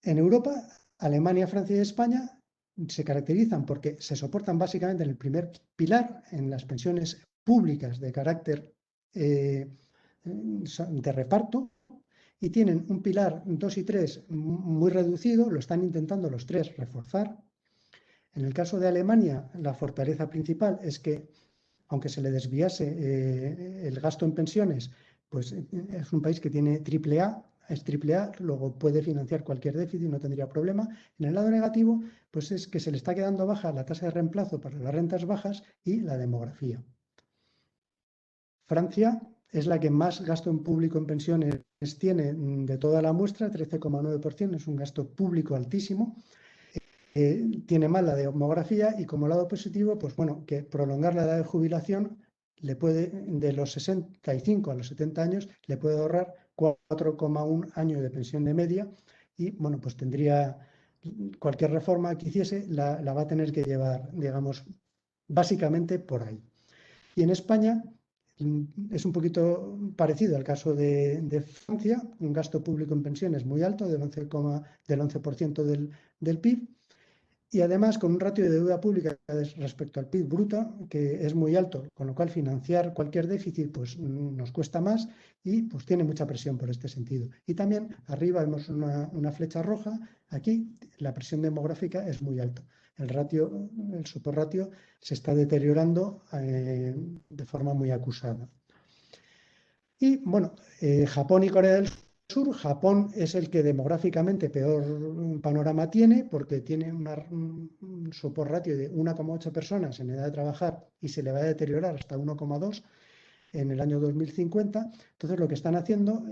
S1: En Europa, Alemania, Francia y España se caracterizan porque se soportan básicamente en el primer pilar, en las pensiones públicas de carácter de reparto, y tienen un pilar 2 y 3 muy reducido, lo están intentando los 3 reforzar. En el caso de Alemania, la fortaleza principal es que, aunque se le desviase el gasto en pensiones, pues es un país que tiene AAA, es AAA, luego puede financiar cualquier déficit, no tendría problema. En el lado negativo, pues es que se le está quedando baja la tasa de reemplazo para las rentas bajas y la demografía. Francia es la que más gasto en público en pensiones tiene de toda la muestra, 13,9%, es un gasto público altísimo. Tiene mal la demografía y como lado positivo, pues bueno, que prolongar la edad de jubilación le puede, de los 65 a los 70 años, le puede ahorrar 4,1 años de pensión de media y bueno, pues tendría cualquier reforma que hiciese la va a tener que llevar, digamos, básicamente por ahí. Y en España es un poquito parecido al caso de Francia, un gasto público en pensiones muy alto, del 11% del PIB, y además con un ratio de deuda pública respecto al PIB bruta que es muy alto, con lo cual financiar cualquier déficit pues nos cuesta más y pues tiene mucha presión por este sentido. Y también arriba vemos una flecha roja, aquí la presión demográfica es muy alta. El support ratio se está deteriorando de forma muy acusada. Y bueno, Japón y Corea del Sur. Japón es el que demográficamente peor panorama tiene porque tiene un support ratio de 1,8 personas en edad de trabajar y se le va a deteriorar hasta 1,2 en el año 2050. Entonces lo que están haciendo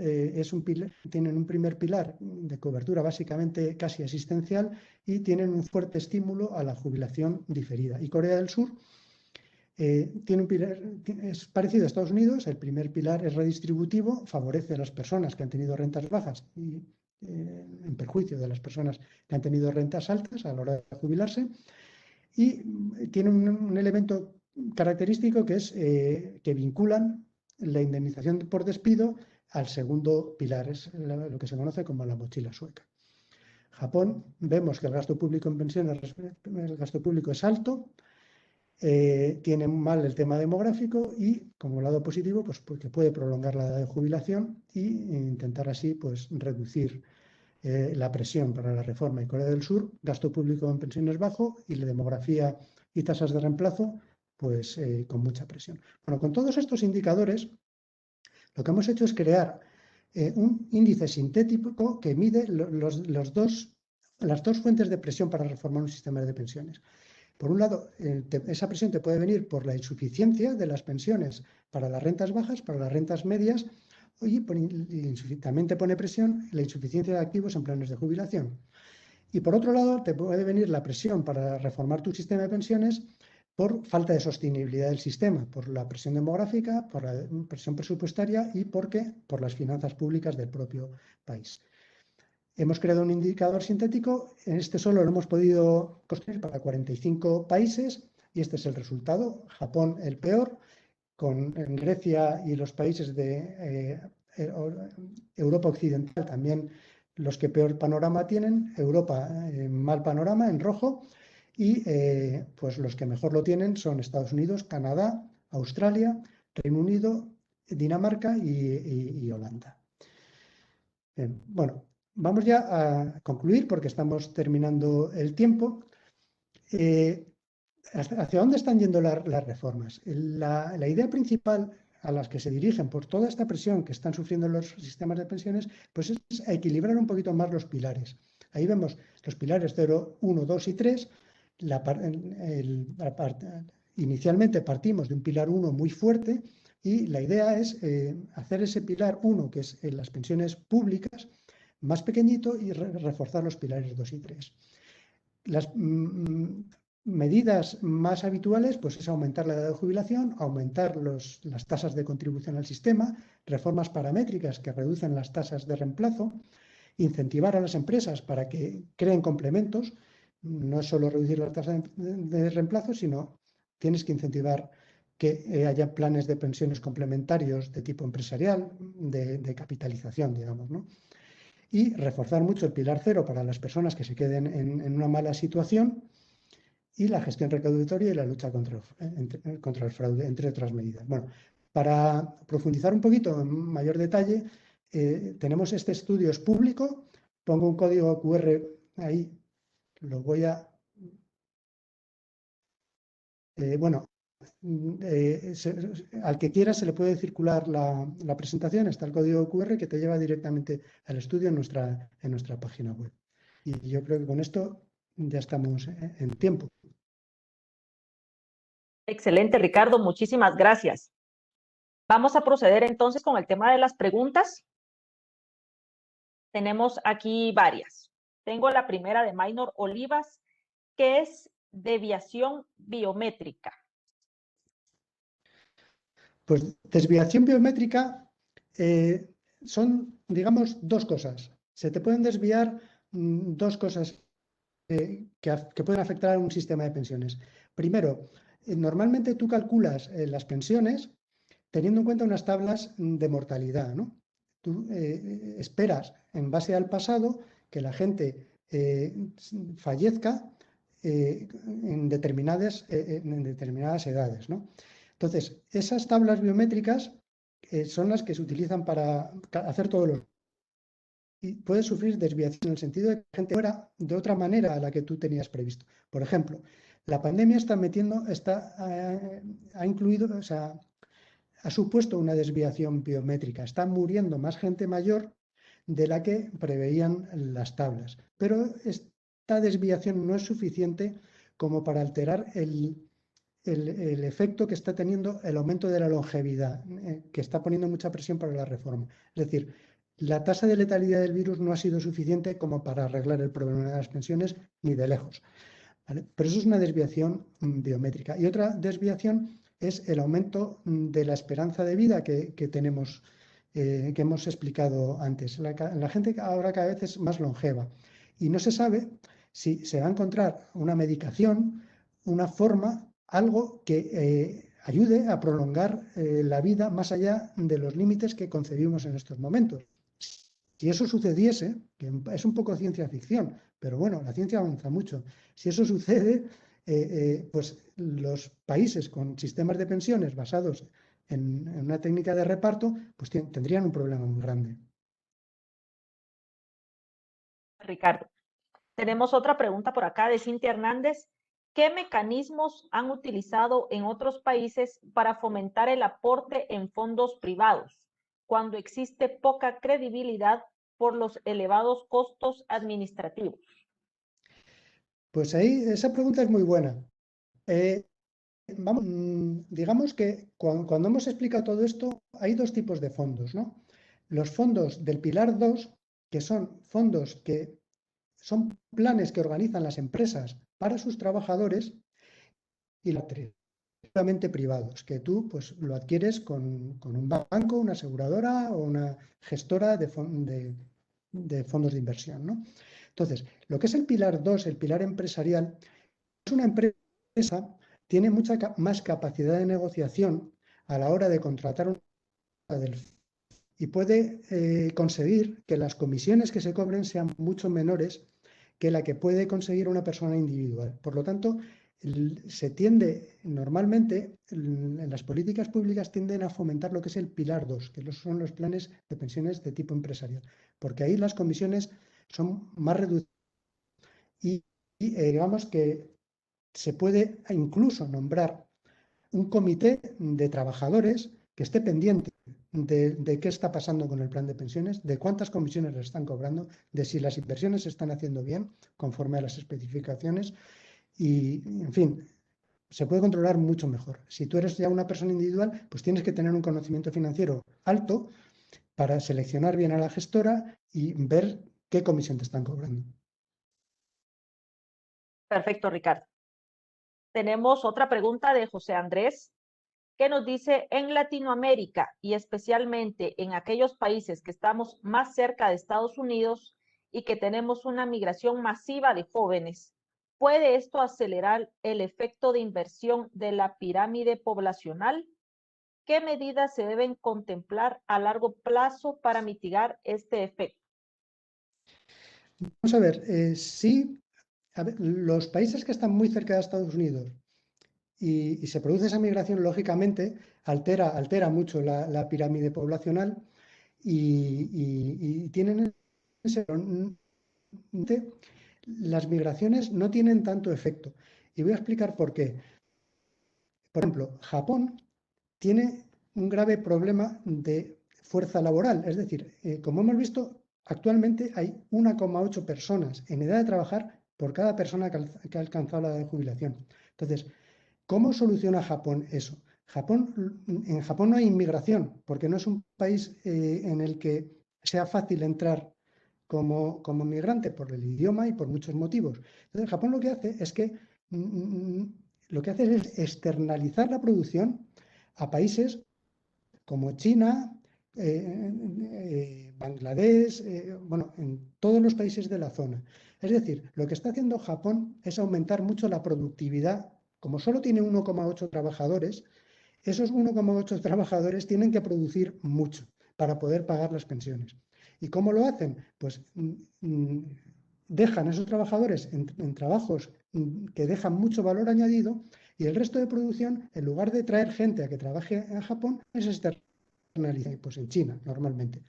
S1: tienen un primer pilar de cobertura básicamente casi asistencial y tienen un fuerte estímulo a la jubilación diferida. Y Corea del Sur tiene un pilar, es parecido a Estados Unidos, el primer pilar es redistributivo, favorece a las personas que han tenido rentas bajas y en perjuicio de las personas que han tenido rentas altas a la hora de jubilarse, y tiene un elemento característico que es que vinculan la indemnización por despido al segundo pilar, es lo que se conoce como la mochila sueca. Japón, vemos que el gasto público en pensiones, el gasto público es alto, tiene mal el tema demográfico y como lado positivo pues porque puede prolongar la edad de jubilación e intentar así pues reducir la presión para la reforma. Y Corea del Sur, gasto público en pensiones bajo y la demografía y tasas de reemplazo pues con mucha presión. Bueno, con todos estos indicadores lo que hemos hecho es crear un índice sintético que mide las dos fuentes de presión para reformar un sistema de pensiones. Por un lado, esa presión te puede venir por la insuficiencia de las pensiones para las rentas bajas, para las rentas medias, y también te pone presión la insuficiencia de activos en planes de jubilación. Y por otro lado, te puede venir la presión para reformar tu sistema de pensiones por falta de sostenibilidad del sistema, por la presión demográfica, por la presión presupuestaria y por las finanzas públicas del propio país. Hemos creado un indicador sintético, este solo lo hemos podido construir para 45 países y este es el resultado. Japón el peor, con Grecia y los países de Europa Occidental también los que peor panorama tienen, Europa mal panorama en rojo y pues los que mejor lo tienen son Estados Unidos, Canadá, Australia, Reino Unido, Dinamarca y Holanda. Bueno, vamos ya a concluir porque estamos terminando el tiempo. ¿Hacia dónde están yendo las reformas? La idea principal a las que se dirigen por toda esta presión que están sufriendo los sistemas de pensiones, pues es a equilibrar un poquito más los pilares. Ahí vemos los pilares 0, 1, 2 y 3. Inicialmente partimos de un pilar 1 muy fuerte y la idea es hacer ese pilar 1, que es las pensiones públicas, más pequeñito y reforzar los pilares 2 y 3. Las medidas más habituales pues, es aumentar la edad de jubilación, aumentar las tasas de contribución al sistema, reformas paramétricas que reducen las tasas de reemplazo, incentivar a las empresas para que creen complementos. No es solo reducir la tasa de reemplazo, sino tienes que incentivar que haya planes de pensiones complementarios de tipo empresarial, de capitalización, digamos, ¿no? Y reforzar mucho el pilar 0 para las personas que se queden en una mala situación y la gestión recaudatoria y la lucha contra el fraude, entre otras medidas. Bueno, para profundizar un poquito en mayor detalle, tenemos este estudio, es público, pongo un código QR ahí, lo voy a... bueno, al que quiera se le puede circular la presentación, está el código QR que te lleva directamente al estudio en nuestra página web. Y yo creo que con esto ya estamos en tiempo.
S2: Excelente, Ricardo, muchísimas gracias. Vamos a proceder entonces con el tema de las preguntas. Tenemos aquí varias. Tengo la primera de Maynor Olivas, que es desviación biométrica.
S1: Pues desviación biométrica son, digamos, dos cosas. Se te pueden desviar dos cosas que pueden afectar a un sistema de pensiones. Primero, normalmente tú calculas las pensiones teniendo en cuenta unas tablas de mortalidad, ¿no? Tú esperas, en base al pasado, que la gente fallezca en determinadas edades, ¿no? Entonces, esas tablas biométricas son las que se utilizan para hacer todos los... Y puedes sufrir desviación en el sentido de que la gente fuera de otra manera a la que tú tenías previsto. Por ejemplo, la pandemia ha incluido, o sea, ha supuesto una desviación biométrica. Está muriendo más gente mayor de la que preveían las tablas. Pero esta desviación no es suficiente como para alterar el efecto que está teniendo el aumento de la longevidad, que está poniendo mucha presión para la reforma. Es decir, la tasa de letalidad del virus no ha sido suficiente como para arreglar el problema de las pensiones ni de lejos, ¿vale? Pero eso es una desviación biométrica. Y otra desviación es el aumento de la esperanza de vida que tenemos, que hemos explicado antes. La gente ahora cada vez es más longeva y no se sabe si se va a encontrar una medicación, una forma, algo que ayude a prolongar la vida más allá de los límites que concebimos en estos momentos. Si eso sucediese, que es un poco ciencia ficción, pero bueno, la ciencia avanza mucho. Si eso sucede, pues los países con sistemas de pensiones basados en una técnica de reparto, pues tendrían un problema muy grande.
S2: Ricardo, tenemos otra pregunta por acá de Cintia Hernández. ¿Qué mecanismos han utilizado en otros países para fomentar el aporte en fondos privados cuando existe poca credibilidad por los elevados costos administrativos?
S1: Pues ahí esa pregunta es muy buena. Digamos que cuando hemos explicado todo esto, hay dos tipos de fondos, ¿no? Los fondos del Pilar 2, que son fondos que son planes que organizan las empresas para sus trabajadores, y los puramente privados, que tú pues, lo adquieres con un banco, una aseguradora o una gestora de fondos de inversión, ¿no? Entonces, lo que es el pilar 2, el pilar empresarial, es una empresa, tiene mucha más capacidad de negociación a la hora de contratar una y puede conseguir que las comisiones que se cobren sean mucho menores que la que puede conseguir una persona individual. Por lo tanto, se tiende normalmente, en las políticas públicas tienden a fomentar lo que es el pilar 2, que son los planes de pensiones de tipo empresarial, porque ahí las comisiones son más reducidas y digamos que se puede incluso nombrar un comité de trabajadores que esté pendiente de qué está pasando con el plan de pensiones, de cuántas comisiones le están cobrando, de si las inversiones se están haciendo bien conforme a las especificaciones y, en fin, se puede controlar mucho mejor. Si tú eres ya una persona individual, pues tienes que tener un conocimiento financiero alto para seleccionar bien a la gestora y ver qué comisión te están cobrando.
S2: Perfecto, Ricardo. Tenemos otra pregunta de José Andrés, que nos dice, en Latinoamérica y especialmente en aquellos países que estamos más cerca de Estados Unidos y que tenemos una migración masiva de jóvenes, ¿puede esto acelerar el efecto de inversión de la pirámide poblacional? ¿Qué medidas se deben contemplar a largo plazo para mitigar este efecto?
S1: Vamos a ver, sí, a ver, los países que están muy cerca de Estados Unidos y se produce esa migración, lógicamente, altera mucho la pirámide poblacional y tienen ese, las migraciones no tienen tanto efecto. Y voy a explicar por qué. Por ejemplo, Japón tiene un grave problema de fuerza laboral. Es decir, como hemos visto, actualmente hay 1,8 personas en edad de trabajar por cada persona que ha alcanzado la edad de jubilación. Entonces, ¿cómo soluciona Japón eso? En Japón no hay inmigración, porque no es un país en el que sea fácil entrar como migrante por el idioma y por muchos motivos. Entonces, Japón lo que hace es que lo que hace es externalizar la producción a países como China, Bangladesh, bueno, en todos los países de la zona. Es decir, lo que está haciendo Japón es aumentar mucho la productividad. Como solo tiene 1,8 trabajadores, esos 1,8 trabajadores tienen que producir mucho para poder pagar las pensiones. ¿Y cómo lo hacen? Pues dejan a esos trabajadores en trabajos que dejan mucho valor añadido y el resto de producción, en lugar de traer gente a que trabaje en Japón, es externalizar, pues en China normalmente.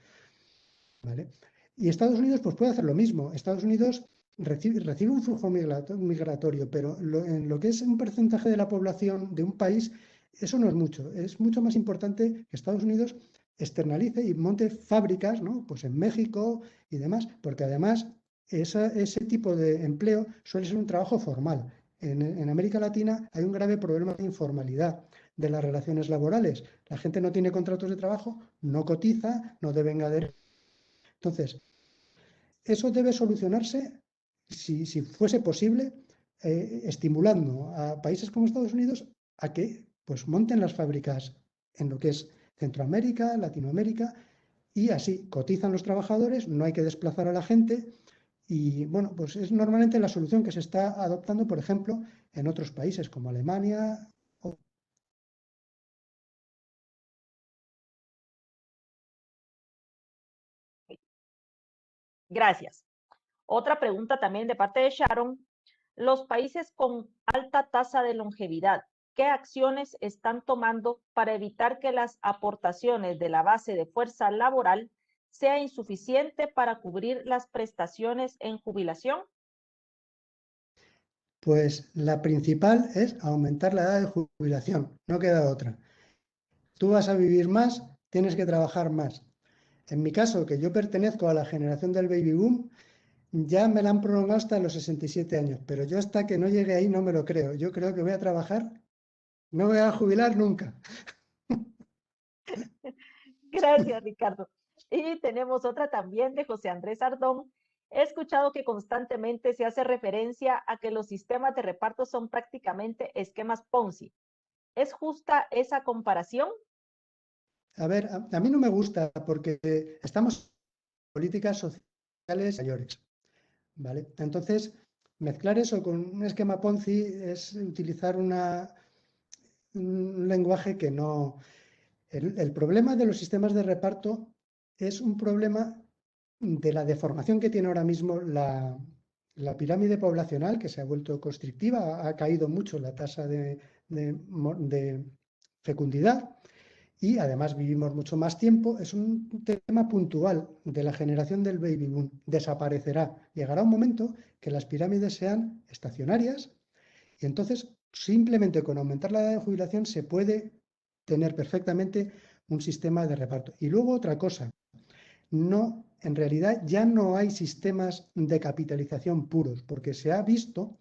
S1: ¿Vale? Y Estados Unidos pues puede hacer lo mismo. Estados Unidos recibe un flujo migratorio, pero en lo que es un porcentaje de la población de un país, eso no es mucho. Es mucho más importante que Estados Unidos externalice y monte fábricas, ¿no? Pues en México y demás, porque además ese tipo de empleo suele ser un trabajo formal. En América Latina hay un grave problema de informalidad de las relaciones laborales. La gente no tiene contratos de trabajo, no cotiza, no devenga. Entonces, eso debe solucionarse, si fuese posible, estimulando a países como Estados Unidos a que pues, monten las fábricas en lo que es Centroamérica, Latinoamérica, y así cotizan los trabajadores, no hay que desplazar a la gente. Y bueno, pues es normalmente la solución que se está adoptando, por ejemplo, en otros países como Alemania.
S2: Gracias. Otra pregunta también de parte de Sharon. Los países con alta tasa de longevidad, ¿qué acciones están tomando para evitar que las aportaciones de la base de fuerza laboral sea insuficiente para cubrir las prestaciones en jubilación?
S1: Pues la principal es aumentar la edad de jubilación, no queda otra. Tú vas a vivir más, tienes que trabajar más. En mi caso, que yo pertenezco a la generación del baby boom, ya me la han prolongado hasta los 67 años, pero yo hasta que no llegue ahí no me lo creo. Yo creo que voy a trabajar, no me voy a jubilar nunca.
S2: Gracias, Ricardo. Y tenemos otra también de José Andrés Ardón. He escuchado que constantemente se hace referencia a que los sistemas de reparto son prácticamente esquemas Ponzi. ¿Es justa esa comparación?
S1: A ver, a mí no me gusta porque estamos en políticas sociales. mayores, ¿vale? Entonces, mezclar eso con un esquema Ponzi es utilizar un lenguaje que no... El problema de los sistemas de reparto es un problema de la deformación que tiene ahora mismo la pirámide poblacional, que se ha vuelto constrictiva, ha caído mucho la tasa de fecundidad y además vivimos mucho más tiempo. Es un tema puntual de la generación del baby boom. Desaparecerá. Llegará un momento que las pirámides sean estacionarias y entonces simplemente con aumentar la edad de jubilación se puede tener perfectamente un sistema de reparto. Y luego otra cosa, no, en realidad ya no hay sistemas de capitalización puros, porque se ha visto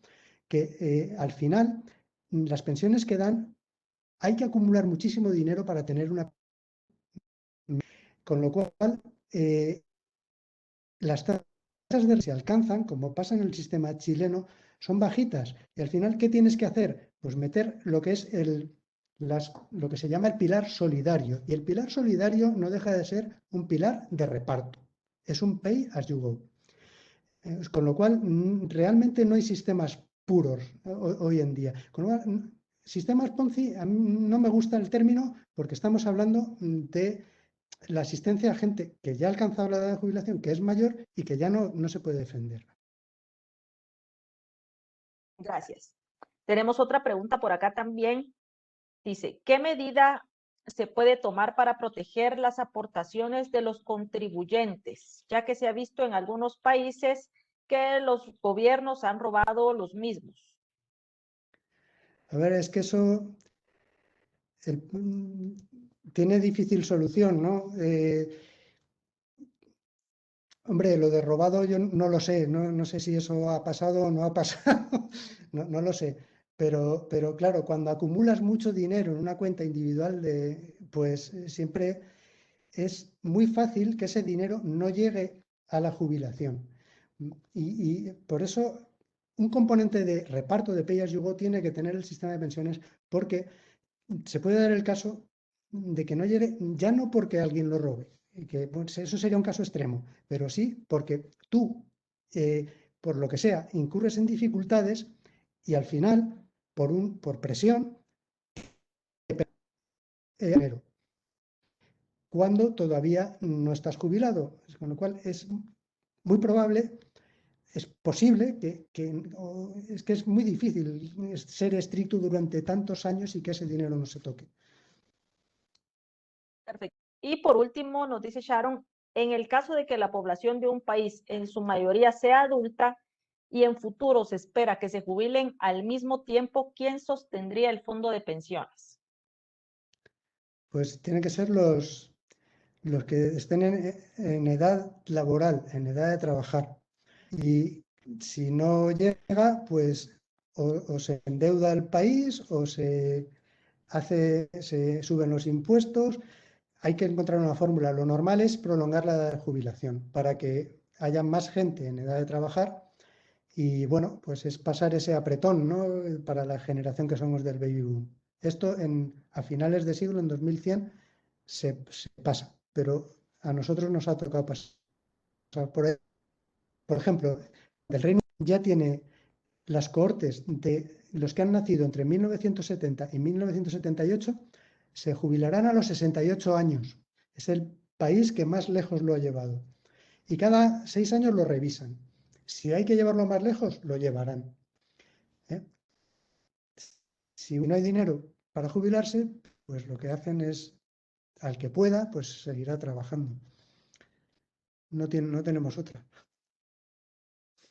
S1: que al final las pensiones que dan hay que acumular muchísimo dinero para tener una... Con lo cual, las tasas de se alcanzan, como pasa en el sistema chileno, son bajitas. Y al final, ¿qué tienes que hacer? Pues meter lo que es lo que se llama el pilar solidario. Y el pilar solidario no deja de ser un pilar de reparto. Es un pay as you go. Con lo cual, realmente no hay sistemas puros hoy en día. Con lo cual, sistemas Ponzi, a mí no me gusta el término porque estamos hablando de la asistencia a gente que ya ha alcanzado la edad de jubilación, que es mayor y que ya no se puede defender.
S2: Gracias. Tenemos otra pregunta por acá también. Dice, ¿qué medida se puede tomar para proteger las aportaciones de los contribuyentes? Ya que se ha visto en algunos países que los gobiernos han robado los mismos.
S1: A ver, es que eso tiene difícil solución, ¿no? Hombre, lo de robado yo no lo sé, no sé si eso ha pasado o no ha pasado, no lo sé. Pero claro, cuando acumulas mucho dinero en una cuenta individual, pues siempre es muy fácil que ese dinero no llegue a la jubilación. Y por eso un componente de reparto de pay as you go tiene que tener el sistema de pensiones, porque se puede dar el caso de que no llegue, ya no porque alguien lo robe, que pues, eso sería un caso extremo, pero sí porque tú, por lo que sea, incurres en dificultades y al final, por presión, dinero, cuando todavía no estás jubilado. Con lo cual es muy probable, es posible es que es muy difícil ser estricto durante tantos años y que ese dinero no se toque.
S2: Perfecto. Y por último, nos dice Sharon, en el caso de que la población de un país en su mayoría sea adulta y en futuro se espera que se jubilen al mismo tiempo, ¿quién sostendría el fondo de pensiones?
S1: Pues tienen que ser los que estén en edad laboral, en edad de trabajar. Y si no llega, pues o se endeuda el país o se suben los impuestos. Hay que encontrar una fórmula. Lo normal es prolongar la edad de jubilación para que haya más gente en edad de trabajar y bueno, pues es pasar ese apretón, ¿no? Para la generación que somos del baby boom. Esto a finales de siglo, en 2100, se pasa, pero a nosotros nos ha tocado pasar. Por ejemplo, el Reino Unido ya tiene las cohortes de los que han nacido entre 1970 y 1978, se jubilarán a los 68 años. Es el país que más lejos lo ha llevado. Y cada 6 años lo revisan. Si hay que llevarlo más lejos, lo llevarán. ¿Eh? Si no hay dinero para jubilarse, pues lo que hacen es, al que pueda, pues seguirá trabajando. No tenemos otra.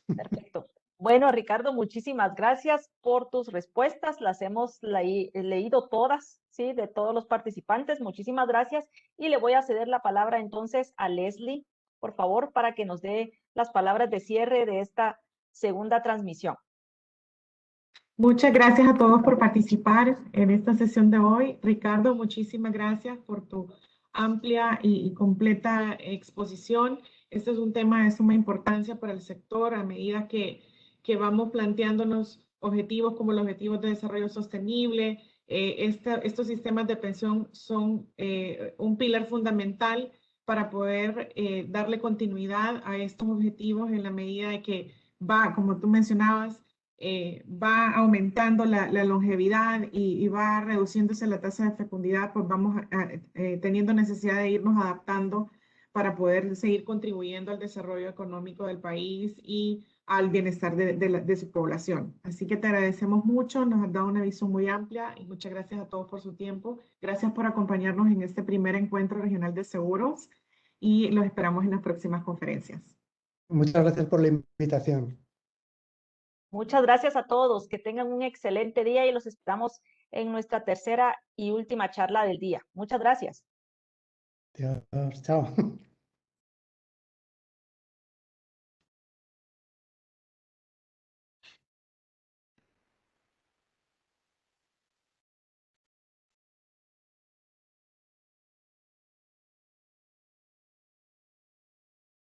S2: Perfecto. Bueno, Ricardo, muchísimas gracias por tus respuestas. Las hemos leído todas, ¿sí? De todos los participantes. Muchísimas gracias. Y le voy a ceder la palabra entonces a Leslie, por favor, para que nos dé las palabras de cierre de esta segunda transmisión.
S3: Muchas gracias a todos por participar en esta sesión de hoy. Ricardo, muchísimas gracias por tu amplia y completa exposición. Este es un tema de suma importancia para el sector a medida que vamos planteándonos objetivos como los objetivos de desarrollo sostenible. Estos sistemas de pensión son un pilar fundamental para poder darle continuidad a estos objetivos en la medida de que va, como tú mencionabas, va aumentando la longevidad y va reduciéndose la tasa de fecundidad, pues vamos teniendo necesidad de irnos adaptando para poder seguir contribuyendo al desarrollo económico del país y al bienestar de su población. Así que te agradecemos mucho, nos has dado una visión muy amplia y muchas gracias a todos por su tiempo. Gracias por acompañarnos en este primer encuentro regional de seguros y los esperamos en las próximas conferencias.
S1: Muchas gracias por la invitación.
S2: Muchas gracias a todos, que tengan un excelente día y los esperamos en nuestra tercera y última charla del día. Muchas gracias.
S1: Adiós, chao.